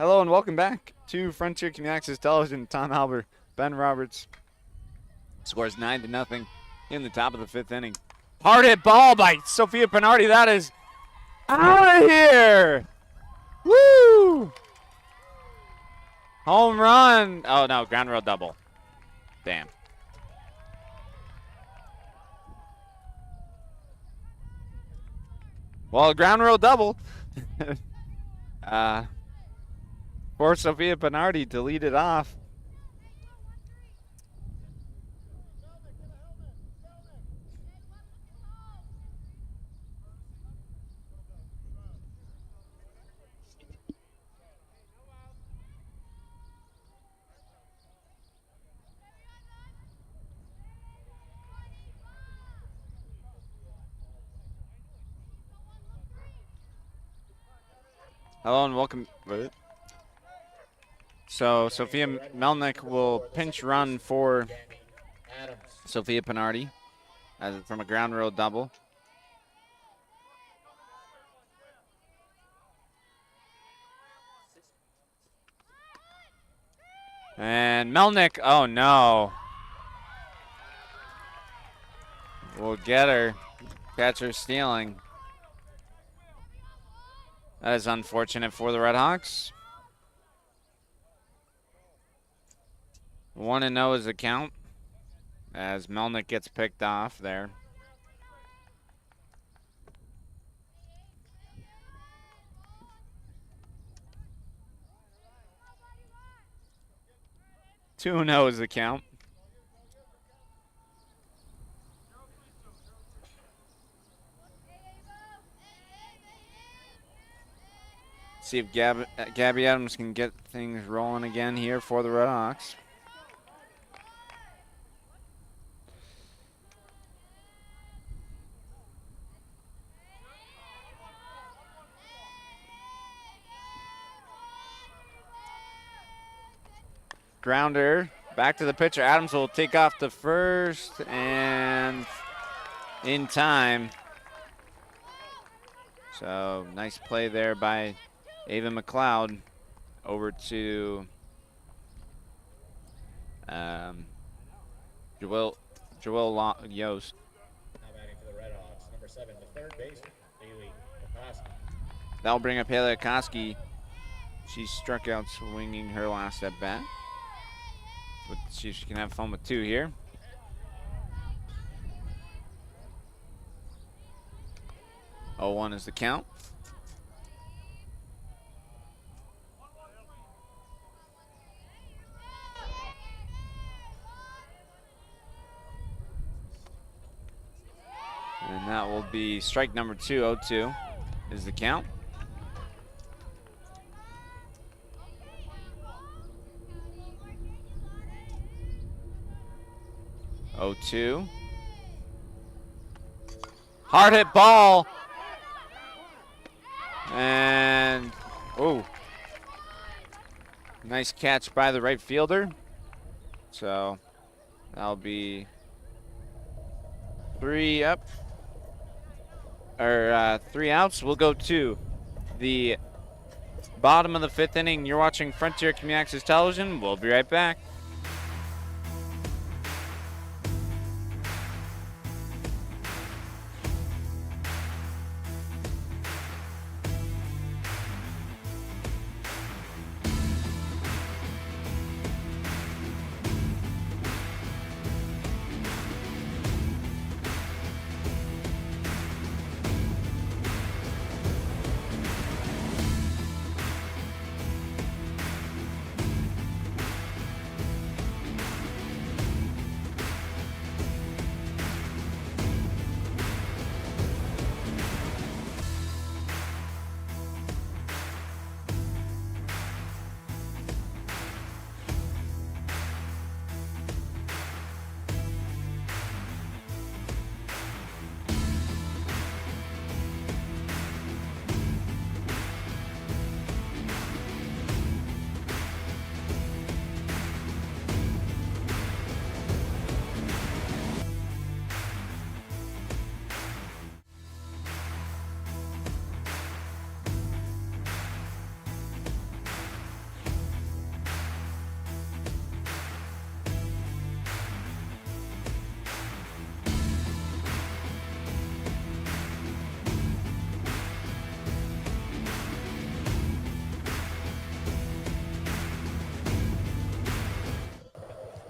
Hello and welcome back to Frontier Community Access Television. Tom Albert, Ben Roberts. Scores 9-0 in the top of the 5th inning. Hard hit ball by Sophia Pinardi. That is out of here. Woo! Home run. Oh, no, ground rule double. Damn. Well, a ground rule double. For Sophia Pinardi to lead it off. Hello and welcome. So Sophia Melnick will pinch run for Sophia Pinardi from a ground rule double. And Melnick, oh no. We'll get her. Catcher stealing. That is unfortunate for the Red Hawks. 1-0 is the count as Melnick gets picked off there. Two and 0 is the count. See if Gabby Adams can get things rolling again here for the Red Hawks. Grounder, back to the pitcher. Adams will take off the first and in time. So nice play there by Ava McLeod over to Joelle Yost. Now batting for the Red Hawks, number 7, the third baseman, Haley Kokoski. That'll bring up Haley Kokoski. She struck out swinging her last at bat. Let's see if she can have fun with 2 here. Oh, 1 is the count. And that will be strike number 2, 0-2 is the count. Oh, 2. Hard hit ball. And, oh. Nice catch by the right fielder. So, that'll be 3 up. Or 3 outs. We'll go to the bottom of the 5th inning. You're watching Frontier Community Access Television. We'll be right back.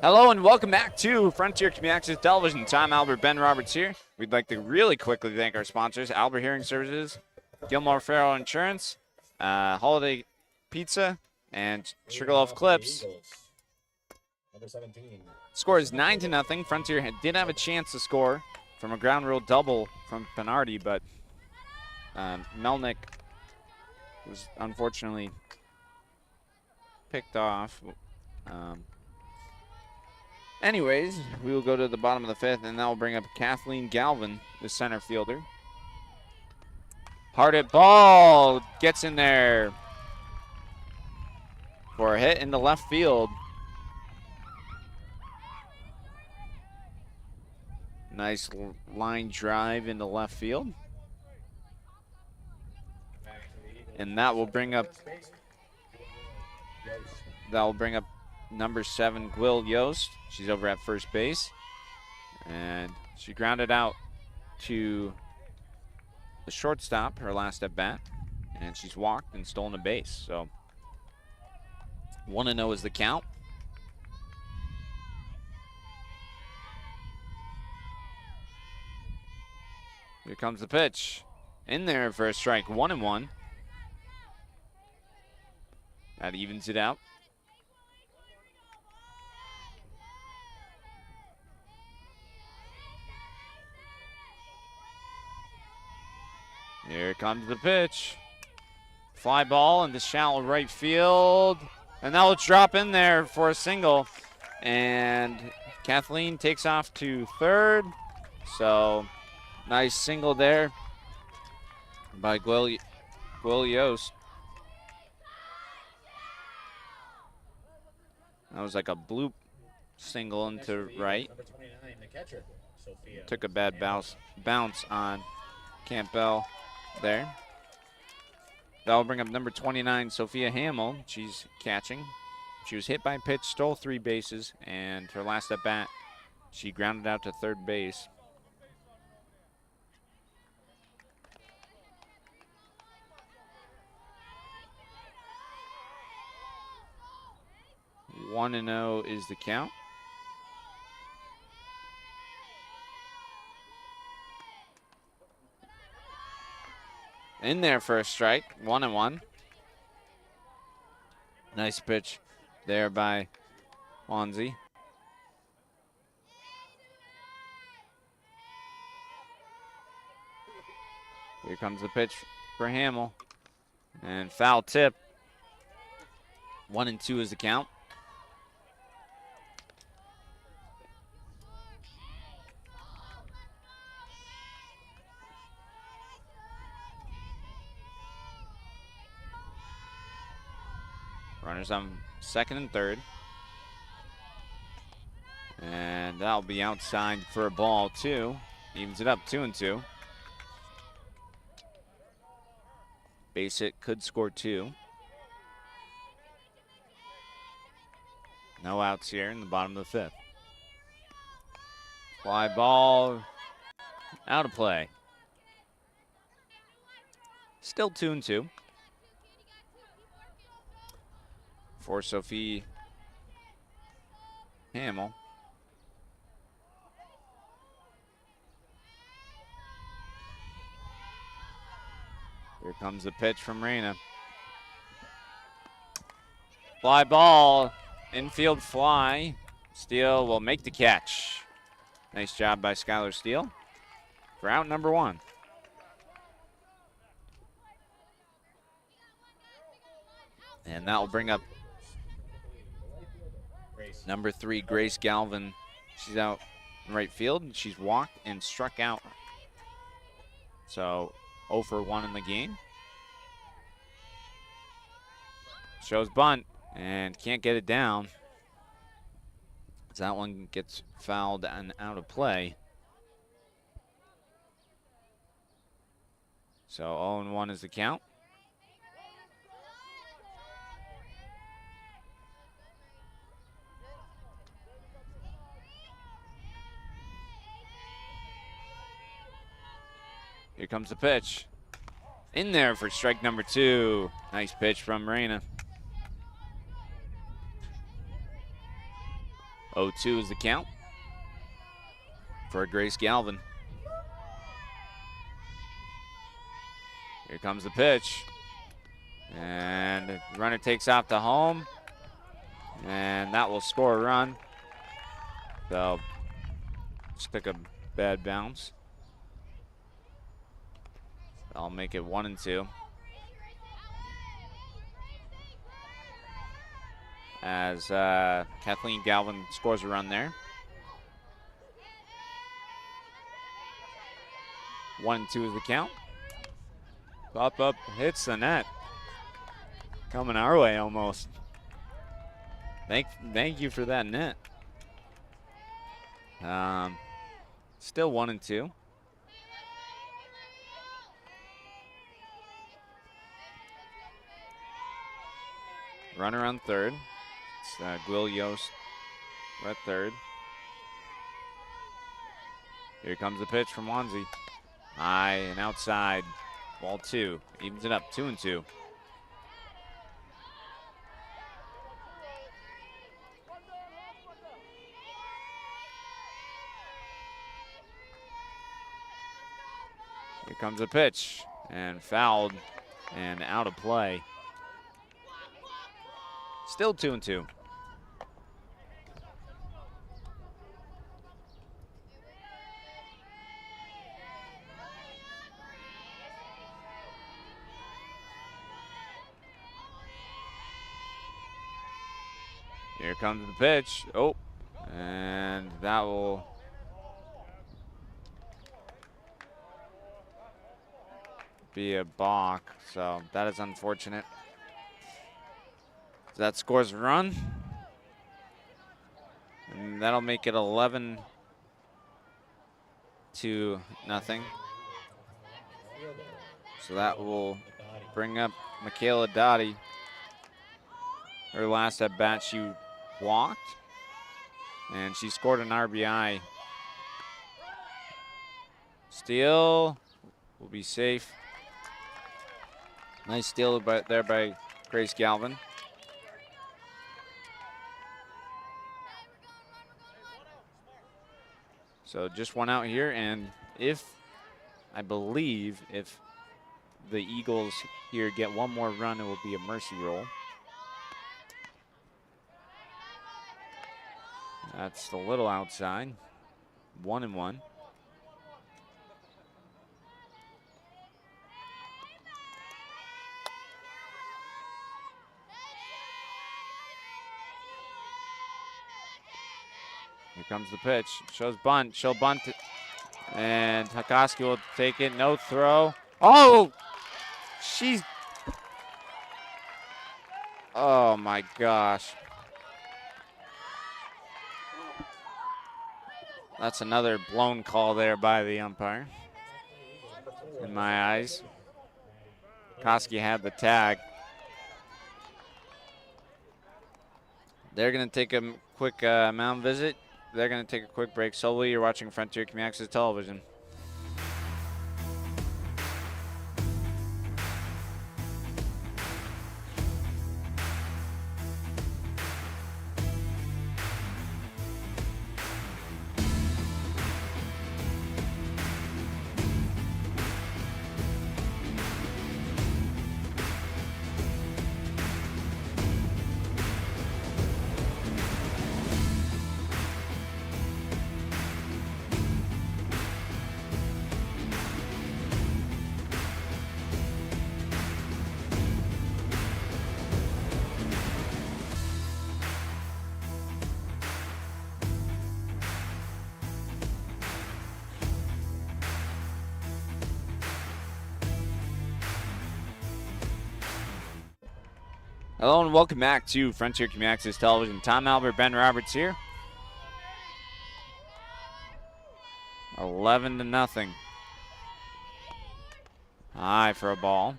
Hello and welcome back to Frontier Community Access Television. Tom Albert, Ben Roberts here. We'd like to really quickly thank our sponsors, Albert Hearing Services, Gilmore Farrell Insurance, Holiday Pizza, and Sugarloaf Clips. Number 17. Score is 9-0. Frontier did have a chance to score from a ground rule double from Penardi, but Melnick was unfortunately picked off. Anyways, we will go to the bottom of the fifth, and that will bring up Kathleen Galvin, the center fielder. Hard hit ball gets in there for a hit in the left field. Nice line drive into left field. And that will bring up number 7, Gwil Yost. She's over at first base. And she grounded out to the shortstop, her last at bat. And she's walked and stolen a base. So 1-0 is the count. Here comes the pitch. In there for a strike, 1-1. That evens it out. Here comes the pitch. Fly ball into shallow right field. And that will drop in there for a single. And Kathleen takes off to third. So nice single there by Gwil Yost. That was like a bloop single into right. Number 29, the catcher, Sophia. Took a bad bounce on Campbell there. That'll bring up number 29, Sophia Hamill. She's catching. She was hit by a pitch, stole 3 bases, and her last at bat, she grounded out to third base. One and 0 is the count. In there for a strike, 1-1. Nice pitch there by Wanzi. Here comes the pitch for Hamill. And foul tip. 1-2 is the count. Runners on second and third. And that'll be outside for a ball, too. Evens it up, 2-2. Base hit could score 2. No outs here in the bottom of the fifth. Fly ball out of play. Still 2-2. For Sophie Hamill. Here comes the pitch from Reyna. Fly ball, infield fly. Steele will make the catch. Nice job by Skylar Steele for out number 1. And that will bring up number 3, Grace Galvin. She's out in right field, and she's walked and struck out. So 0 for 1 in the game. Shows bunt and can't get it down. That one gets fouled and out of play. So 0-1 is the count. Here comes the pitch. In there for strike number 2. Nice pitch from Reyna. 0-2 is the count for Grace Galvin. Here comes the pitch. And the runner takes off to home. And that will score a run. So just took a bad bounce. I'll make it 1-2. As Kathleen Galvin scores a run there. 1-2 is the count. Pop up, hits the net. Coming our way almost. Thank you for that net. Still 1-2. Runner on third. It's Gwil Yost at third. Here comes the pitch from Wanzi. High and outside. Ball 2. Evens it up. 2-2. Here comes the pitch. And fouled and out of play. Still 2-2. Here comes the pitch. Oh, and that will be a balk. So that is unfortunate. So that scores a run. And that'll make it 11-0. So that will bring up Michaela Dottie. Her last at bat, she walked, and she scored an RBI. Steal will be safe. Nice steal there by Grace Galvin. So just one out here, and I believe if the Eagles here get one more run, it will be a mercy roll. That's a little outside. 1-1. Here comes the pitch. Shows bunt. She'll bunt it. And Hakoski will take it. No throw. Oh! Oh my gosh. That's another blown call there by the umpire, in my eyes. Koski had the tag. They're going to take a quick mound visit. They're going to take a quick break. Solely, you're watching Frontier Community Access Television. Hello and welcome back to Frontier Community Access Television. Tom Albert, Ben Roberts here. 11-0. High for a ball.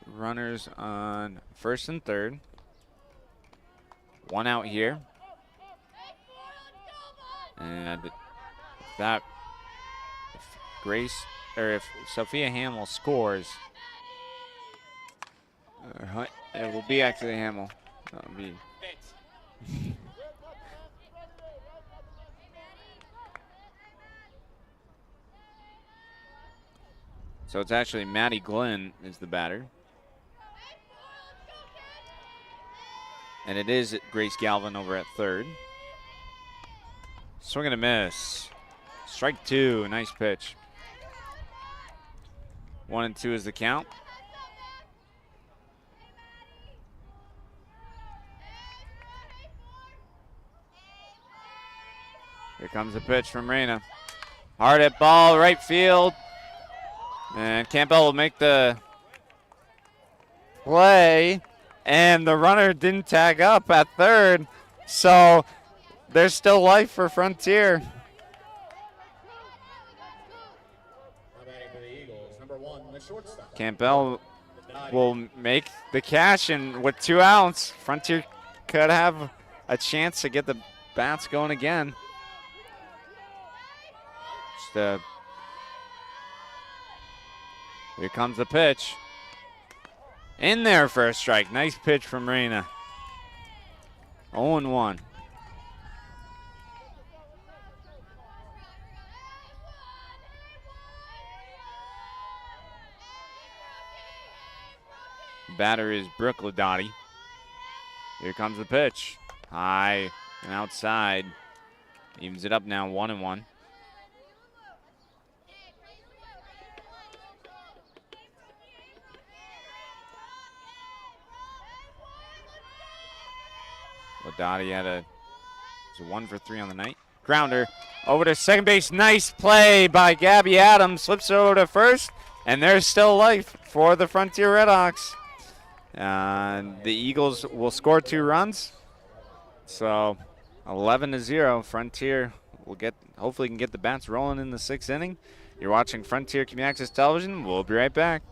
Runners on first and third. One out here. And if Sophia Hamill scores, it will be actually Hamill. That would be So it's actually Maddie Glenn is the batter. And it is Grace Galvin over at third. Swing and a miss. Strike two, nice pitch. 1-2 is the count. Here comes the pitch from Reyna. Hard hit ball, right field. And Campbell will make the play. And the runner didn't tag up at third. So there's still life for Frontier. Campbell will make the catch, and with 2 outs, Frontier could have a chance to get the bats going again. Here comes the pitch. In there for a strike. Nice pitch from Reyna. 0-1. Batter is Brooke Ladotti. Here comes the pitch. High and outside. Evens it up now, 1-1. Ladotti had a 1 for 3 on the night. Grounder over to second base. Nice play by Gabby Adams. Slips over to first, and there's still life for the Frontier Redhawks. The Eagles will score 2 runs. So 11-0. Frontier will hopefully can get the bats rolling in the 6th inning. You're watching Frontier Community Access Television. We'll be right back.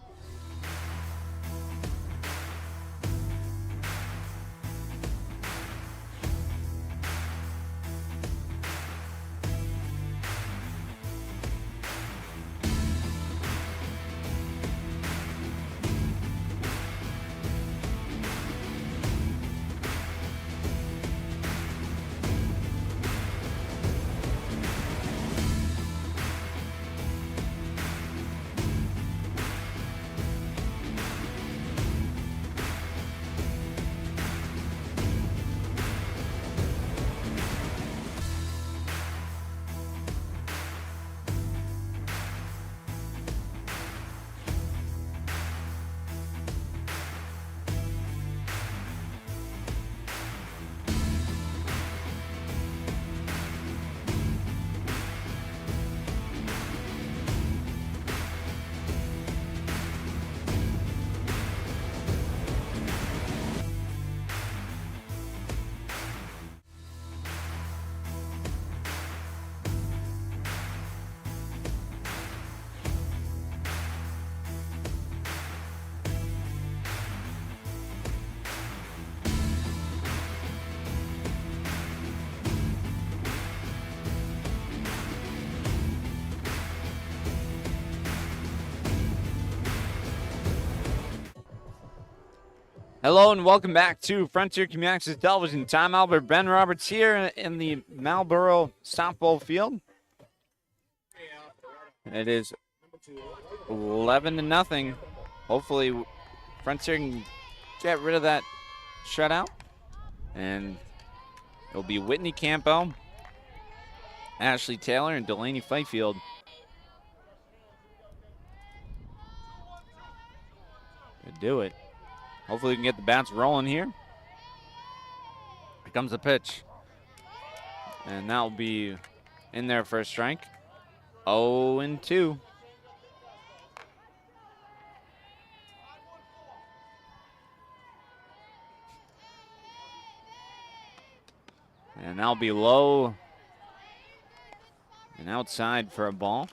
Hello and welcome back to Frontier Community Access Television. Tom Albert, Ben Roberts here in the Marlboro softball field. It is 11-0. Hopefully Frontier can get rid of that shutout. And it'll be Whitney Campo, Ashley Taylor, and Delaney Fifield. To do it. Hopefully we can get the bats rolling here. Here comes the pitch. And that'll be in there for a strike. 0-2. And that'll be low and outside for a ball.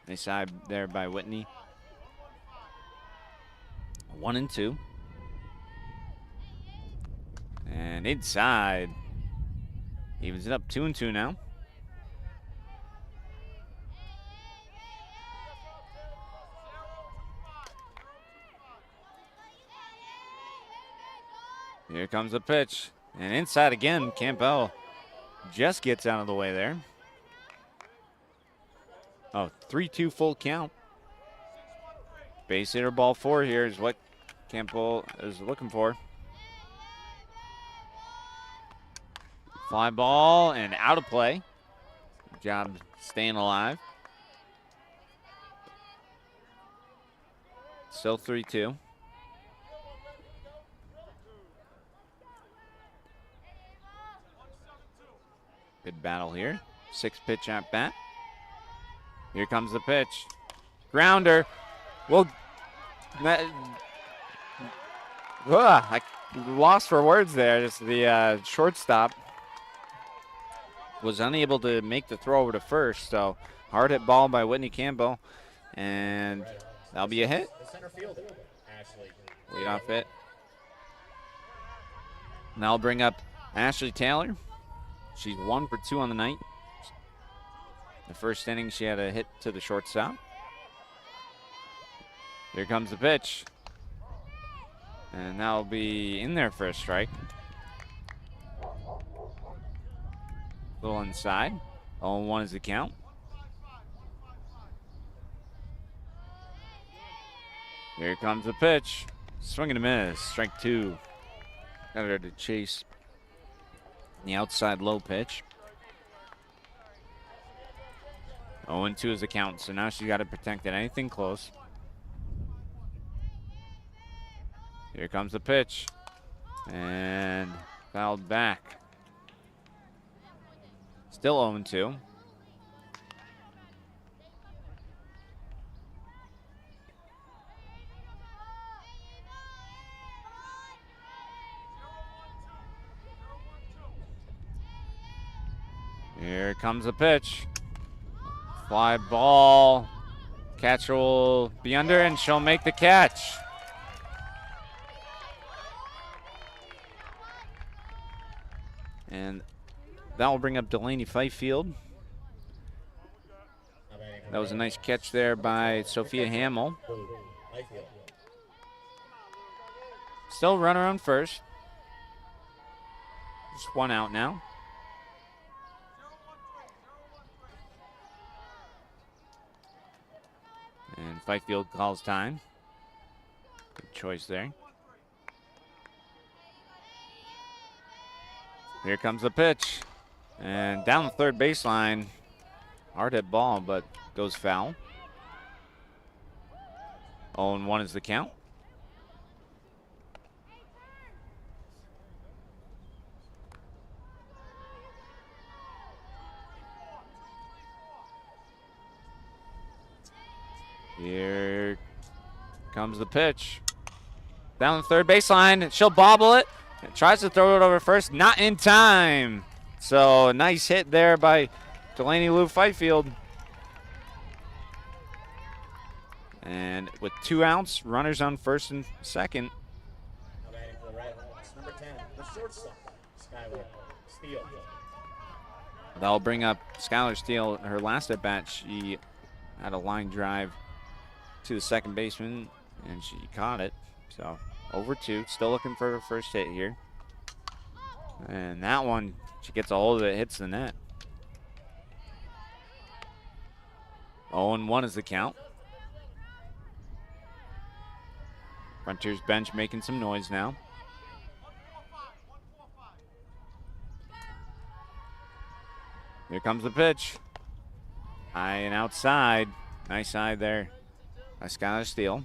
Nice side there by Whitney. 1-2. And inside. Evens it up 2-2 now. Here comes the pitch. And inside again, Campbell just gets out of the way there. Oh, 3-2 full count. Base hitter ball 4 here is what Campbell is looking for. Fly ball and out of play. Good job staying alive. Still 3-2. Good battle here. 6-pitch at bat. Here comes the pitch. Grounder. Well, I lost for words there. Just the shortstop was unable to make the throw over to first. So hard hit ball by Whitney Campbell, and that'll be a hit. Lead off hit. Now I'll bring up Ashley Taylor. She's 1 for 2 on the night. The first inning, she had a hit to the shortstop. Here comes the pitch. And that'll be in there for a strike. A little inside. 0-1 is the count. Here comes the pitch. Swing and a miss. Strike 2. Got her to chase the outside low pitch. 0-2 is the count, so now she's got to protect at anything close. Here comes the pitch. And fouled back. Still 0-2. Here comes the pitch. Fly ball. Catcher will be under, and she'll make the catch. And that will bring up Delaney Fifield. That was a nice catch there by Sophia Hamill. Still runner on first. Just 1 out now. And Fifield calls time. Good choice there. Here comes the pitch. And down the third baseline. Hard hit ball, but goes foul. 0-1 is the count. Here comes the pitch. Down the third baseline. She'll bobble it. Tries to throw it over first. Not in time. So, a nice hit there by Delaney Lou Fifield. And with 2 outs, runners on first and second. Number 10, the shortstop, Skylar Steele. That'll bring up Skylar Steele. Her last at bat, she had a line drive to the second baseman, and she caught it. So, over 2. Still looking for her first hit here. And that one, she gets a hold of it, hits the net. 0-1 is the count. Frontiers bench making some noise now. Here comes the pitch. High and outside. Nice side there by Skylar Steele.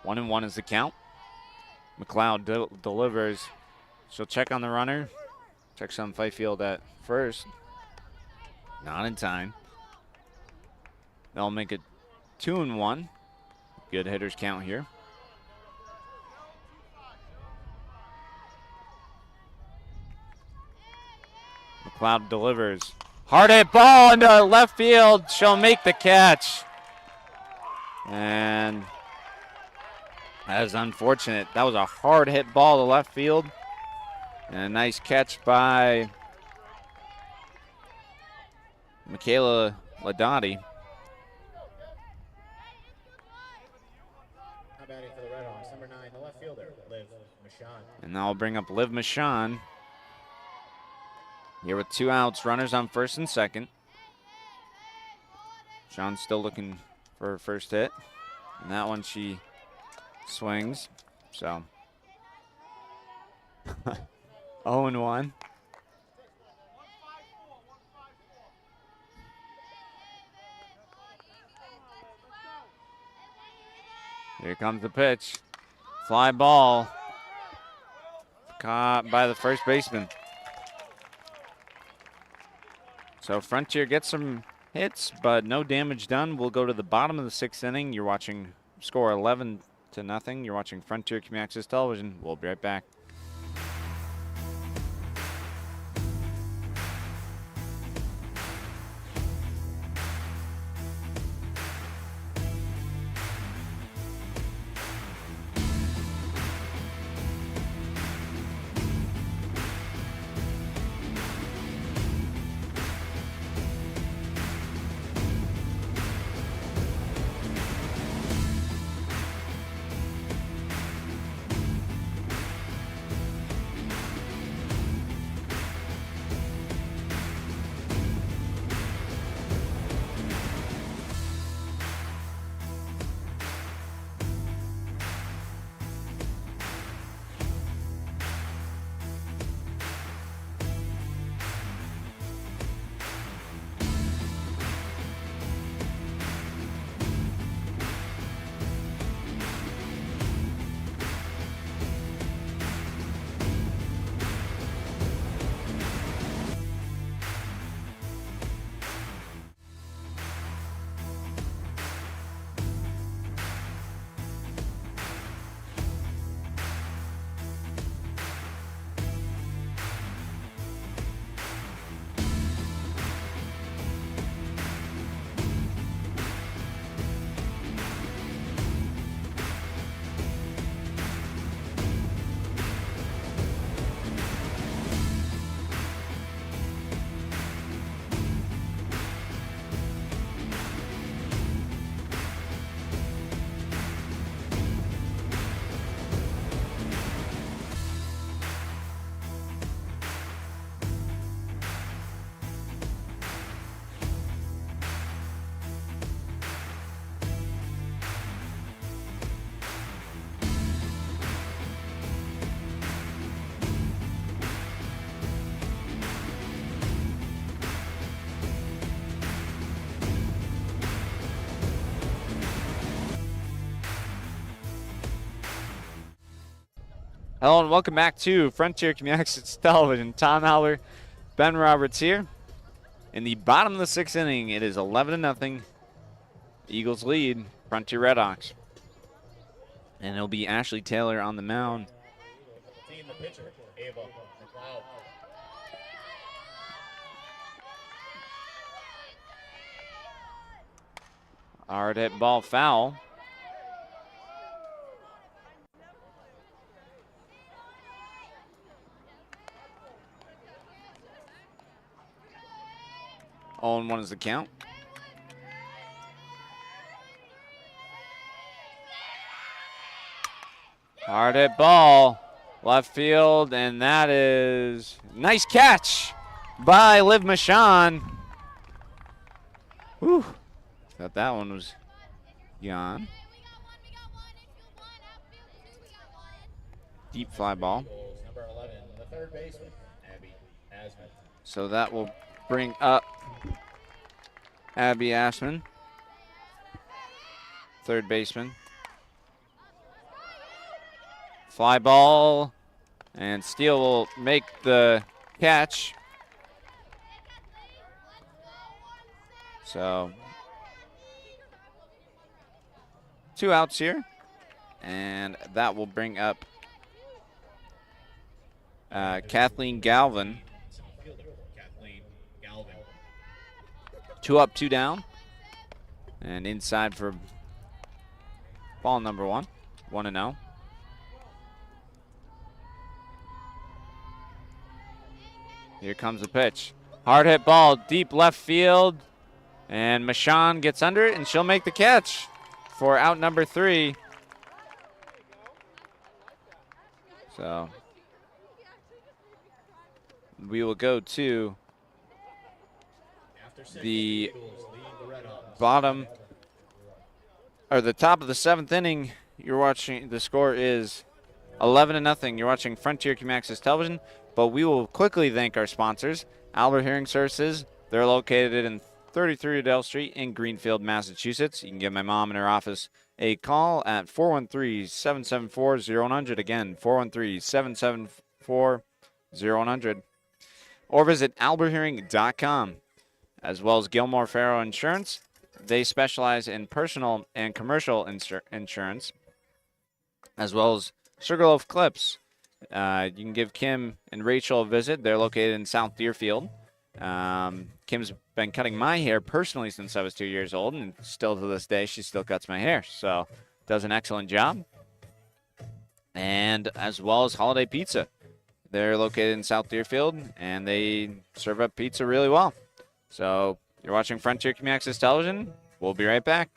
One and 1 is the count. McLeod delivers. She'll check on the runner. Checks on Fifield at first. Not in time. They'll make it 2-1. Good hitters count here. McLeod delivers. Hard hit ball into left field. She'll make the catch. And that is unfortunate. That was a hard hit ball to left field. And a nice catch by Michaela Ladotti. Now batting for the Red Hawks, number 9, the left fielder, Liv Michon. And now I'll bring up Liv Michon. Here with 2 outs, runners on first and second. Sean's still looking for her first hit. And that one she swings. So 0-1. Here comes the pitch. Fly ball. Caught by the first baseman. So Frontier gets some hits, but no damage done. We'll go to the bottom of the 6th inning. You're watching score 11-0. You're watching Frontier Community Access Television. We'll be right back. Hello and welcome back to Frontier Community Access Television. Tom Howler, Ben Roberts here. In the bottom of the 6th inning, it is 11-0. Eagles lead Frontier Redhawks. And it'll be Ashley Taylor on the mound. Team the pitcher, Ava McLeod. Hard hit ball foul. All in 1 is the count. Hard hit ball, left field, and that is nice catch by Liv Michon. Whew, thought that one was gone. Deep fly ball. Number 11, the third baseman, Abby Asman. So that will bring up Abby Asman, third baseman. Fly ball, and Steele will make the catch. So 2 outs here, and that will bring up Kathleen Galvin. 2 up, 2 down. And inside for ball number 1, 1-0. Here comes the pitch. Hard hit ball, deep left field. And Michon gets under it, and she'll make the catch for out number 3. So we will go to the bottom, or the top of the 7th inning. You're watching, the score is 11-0. You're watching Frontier Community Access Television, but we will quickly thank our sponsors, Albert Hearing Services. They're located in 33 Adele Street in Greenfield, Massachusetts. You can give my mom in her office a call at 413-774-0100. Again, 413-774-0100. Or visit alberthearing.com. As well as Gilmore Farrow Insurance. They specialize in personal and commercial insurance, as well as Sugarloaf Clips. You can give Kim and Rachel a visit. They're located in South Deerfield. Kim's been cutting my hair personally since I was 2 years old, and still to this day, she still cuts my hair. So, does an excellent job. And as well as Holiday Pizza. They're located in South Deerfield, and they serve up pizza really well. So, you're watching Frontier Community Access Television. We'll be right back.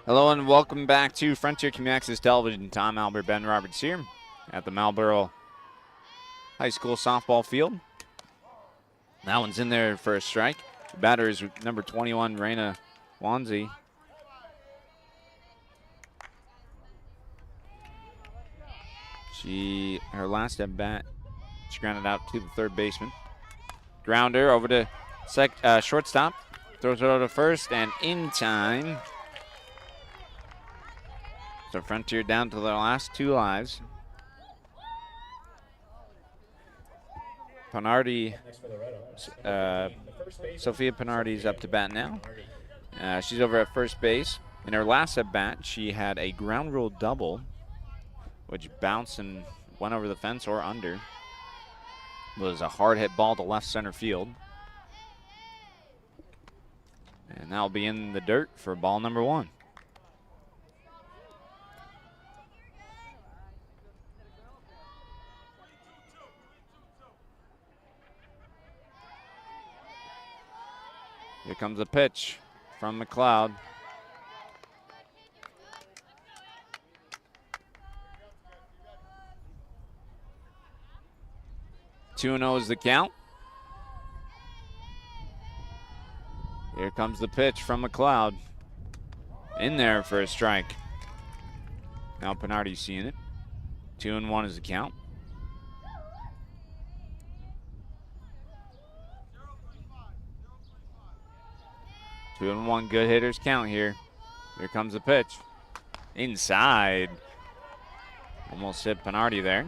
Hello and welcome back to Frontier Community Access Television. Tom, Albert, Ben Roberts here at the Marlboro High School softball field. That one's in there for a strike. The batter is number 21, Raina Wanzi. Her last at bat, she grounded out to the third baseman. Grounder over to shortstop. Throws it over to first and in time. So Frontier down to their last 2 lives. Panardi, Sophia Panardi's up to bat now. She's over at first base. In her last at bat, she had a ground rule double, which bounced and went over the fence or under. It was a hard hit ball to left center field. And that'll be in the dirt for ball number 1. Here comes a pitch from McLeod. Two and 0 is the count. Here comes the pitch from McLeod. In there for a strike. Now Panardi's seeing it. 2-1 is the count. Two and 1 good hitters count here. Here comes the pitch. Inside. Almost hit Panardi there.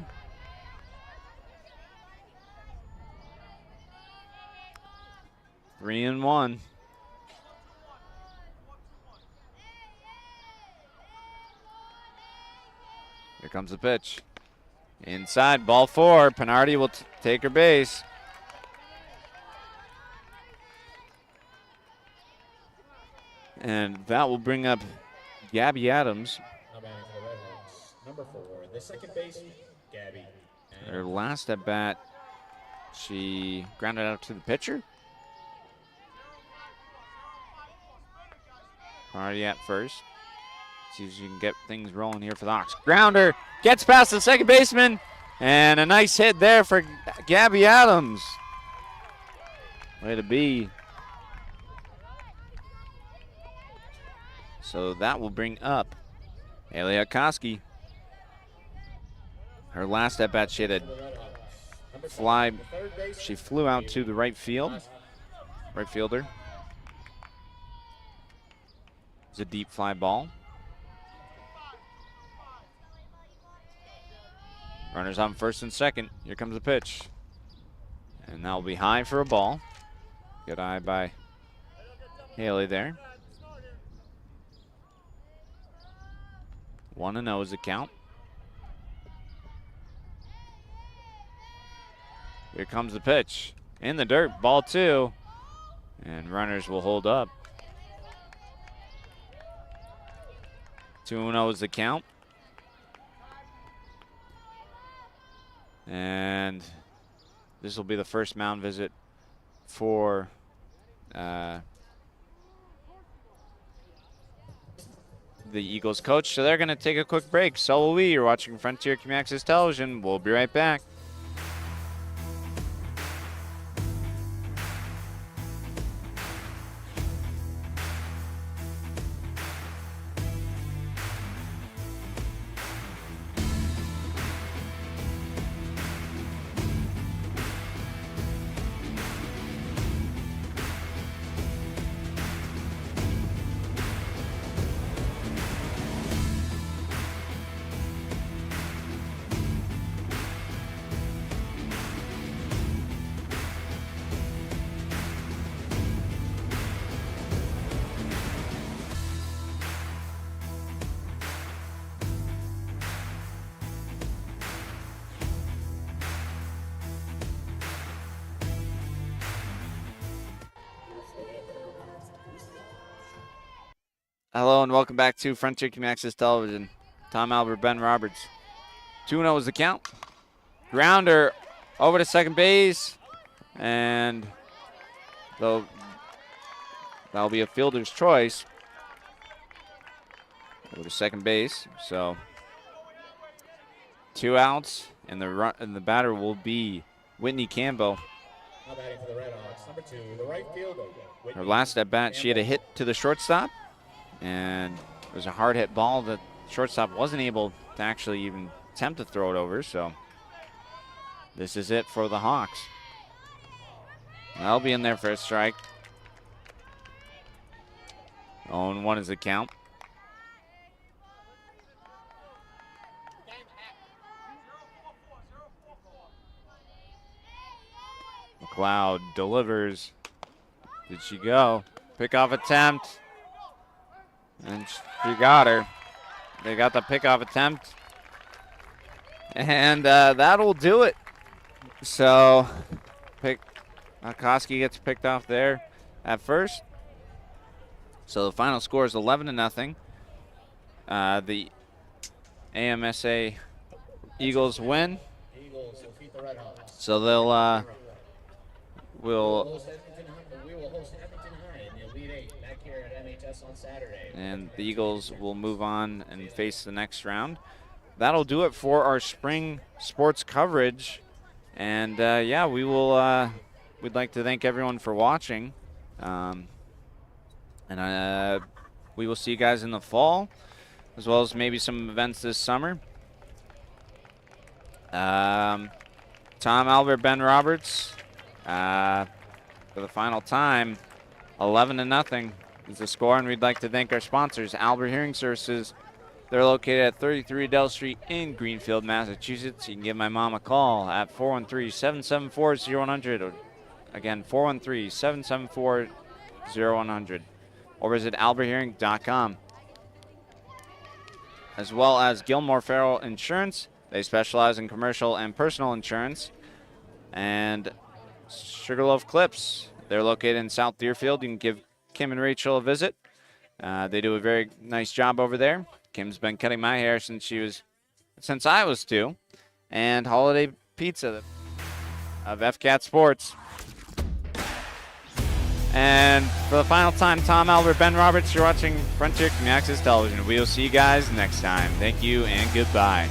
3-1. Here comes the pitch. Inside, ball 4. Panardi will take her base. And that will bring up Gabby Adams. Number 4, the second baseman, Gabby. Her last at bat, she grounded out to the pitcher. Already at first. See if she can get things rolling here for the Hawks. Grounder gets past the second baseman. And a nice hit there for Gabby Adams. Way to be. So that will bring up Haley Akoski. Her last at bat, she had a fly. She flew out to the right field. Right fielder. It's a deep fly ball. Runners on first and second. Here comes the pitch. And that will be high for a ball. Good eye by Haley there. 1-0 is the count. Here comes the pitch. In the dirt, ball 2. And runners will hold up. 2-0 is the count. And this will be the first mound visit for the Eagles coach. So they're going to take a quick break. So will we. You're watching Frontier Community Access Television. We'll be right back. Hello and welcome back to Frontier Community Access Television. Tom Albert, Ben Roberts. 2-0 is the count. Grounder over to second base. And that'll be a fielder's choice. Over to second base. So 2 outs, and the batter will be Whitney Campbell. Now batting for the Red Hawks, number 2, the right fielder. Her last at bat, she had a hit to the shortstop. And it was a hard hit ball that shortstop wasn't able to actually even attempt to throw it over. So this is it for the Hawks. That'll be in there for a strike. 0-1 is the count. McLeod delivers. Did she go? Pickoff attempt. And she got her. They got the pickoff attempt. And that'll do it. So, Koski gets picked off there at first. So the final score is 11-0. The AMSA Eagles win. So they'll We will host Edmonton High in the Elite 8 back here at MHS on Saturday. And the Eagles will move on and face the next round. That'll do it for our spring sports coverage. And yeah, we will. We'd like to thank everyone for watching. And we will see you guys in the fall, as well as maybe some events this summer. Tom Albert, Ben Roberts, for the final time, 11-0 is the score, and we'd like to thank our sponsors, Albert Hearing Services. They're located at 33 Dell Street in Greenfield, Massachusetts. You can give my mom a call at 413-774-0100, or again, 413-774-0100, or visit alberthearing.com. As well as Gilmore Farrell Insurance. They specialize in commercial and personal insurance. And Sugarloaf Clips. They're located in South Deerfield. You can give Kim and Rachel a visit. They do a very nice job over there. Kim's been cutting my hair since I was 2. And Holiday Pizza of FCAT Sports. And for the final time, Tom Albert, Ben Roberts, you're watching Frontier Community Access Television. We will see you guys next time. Thank you and goodbye.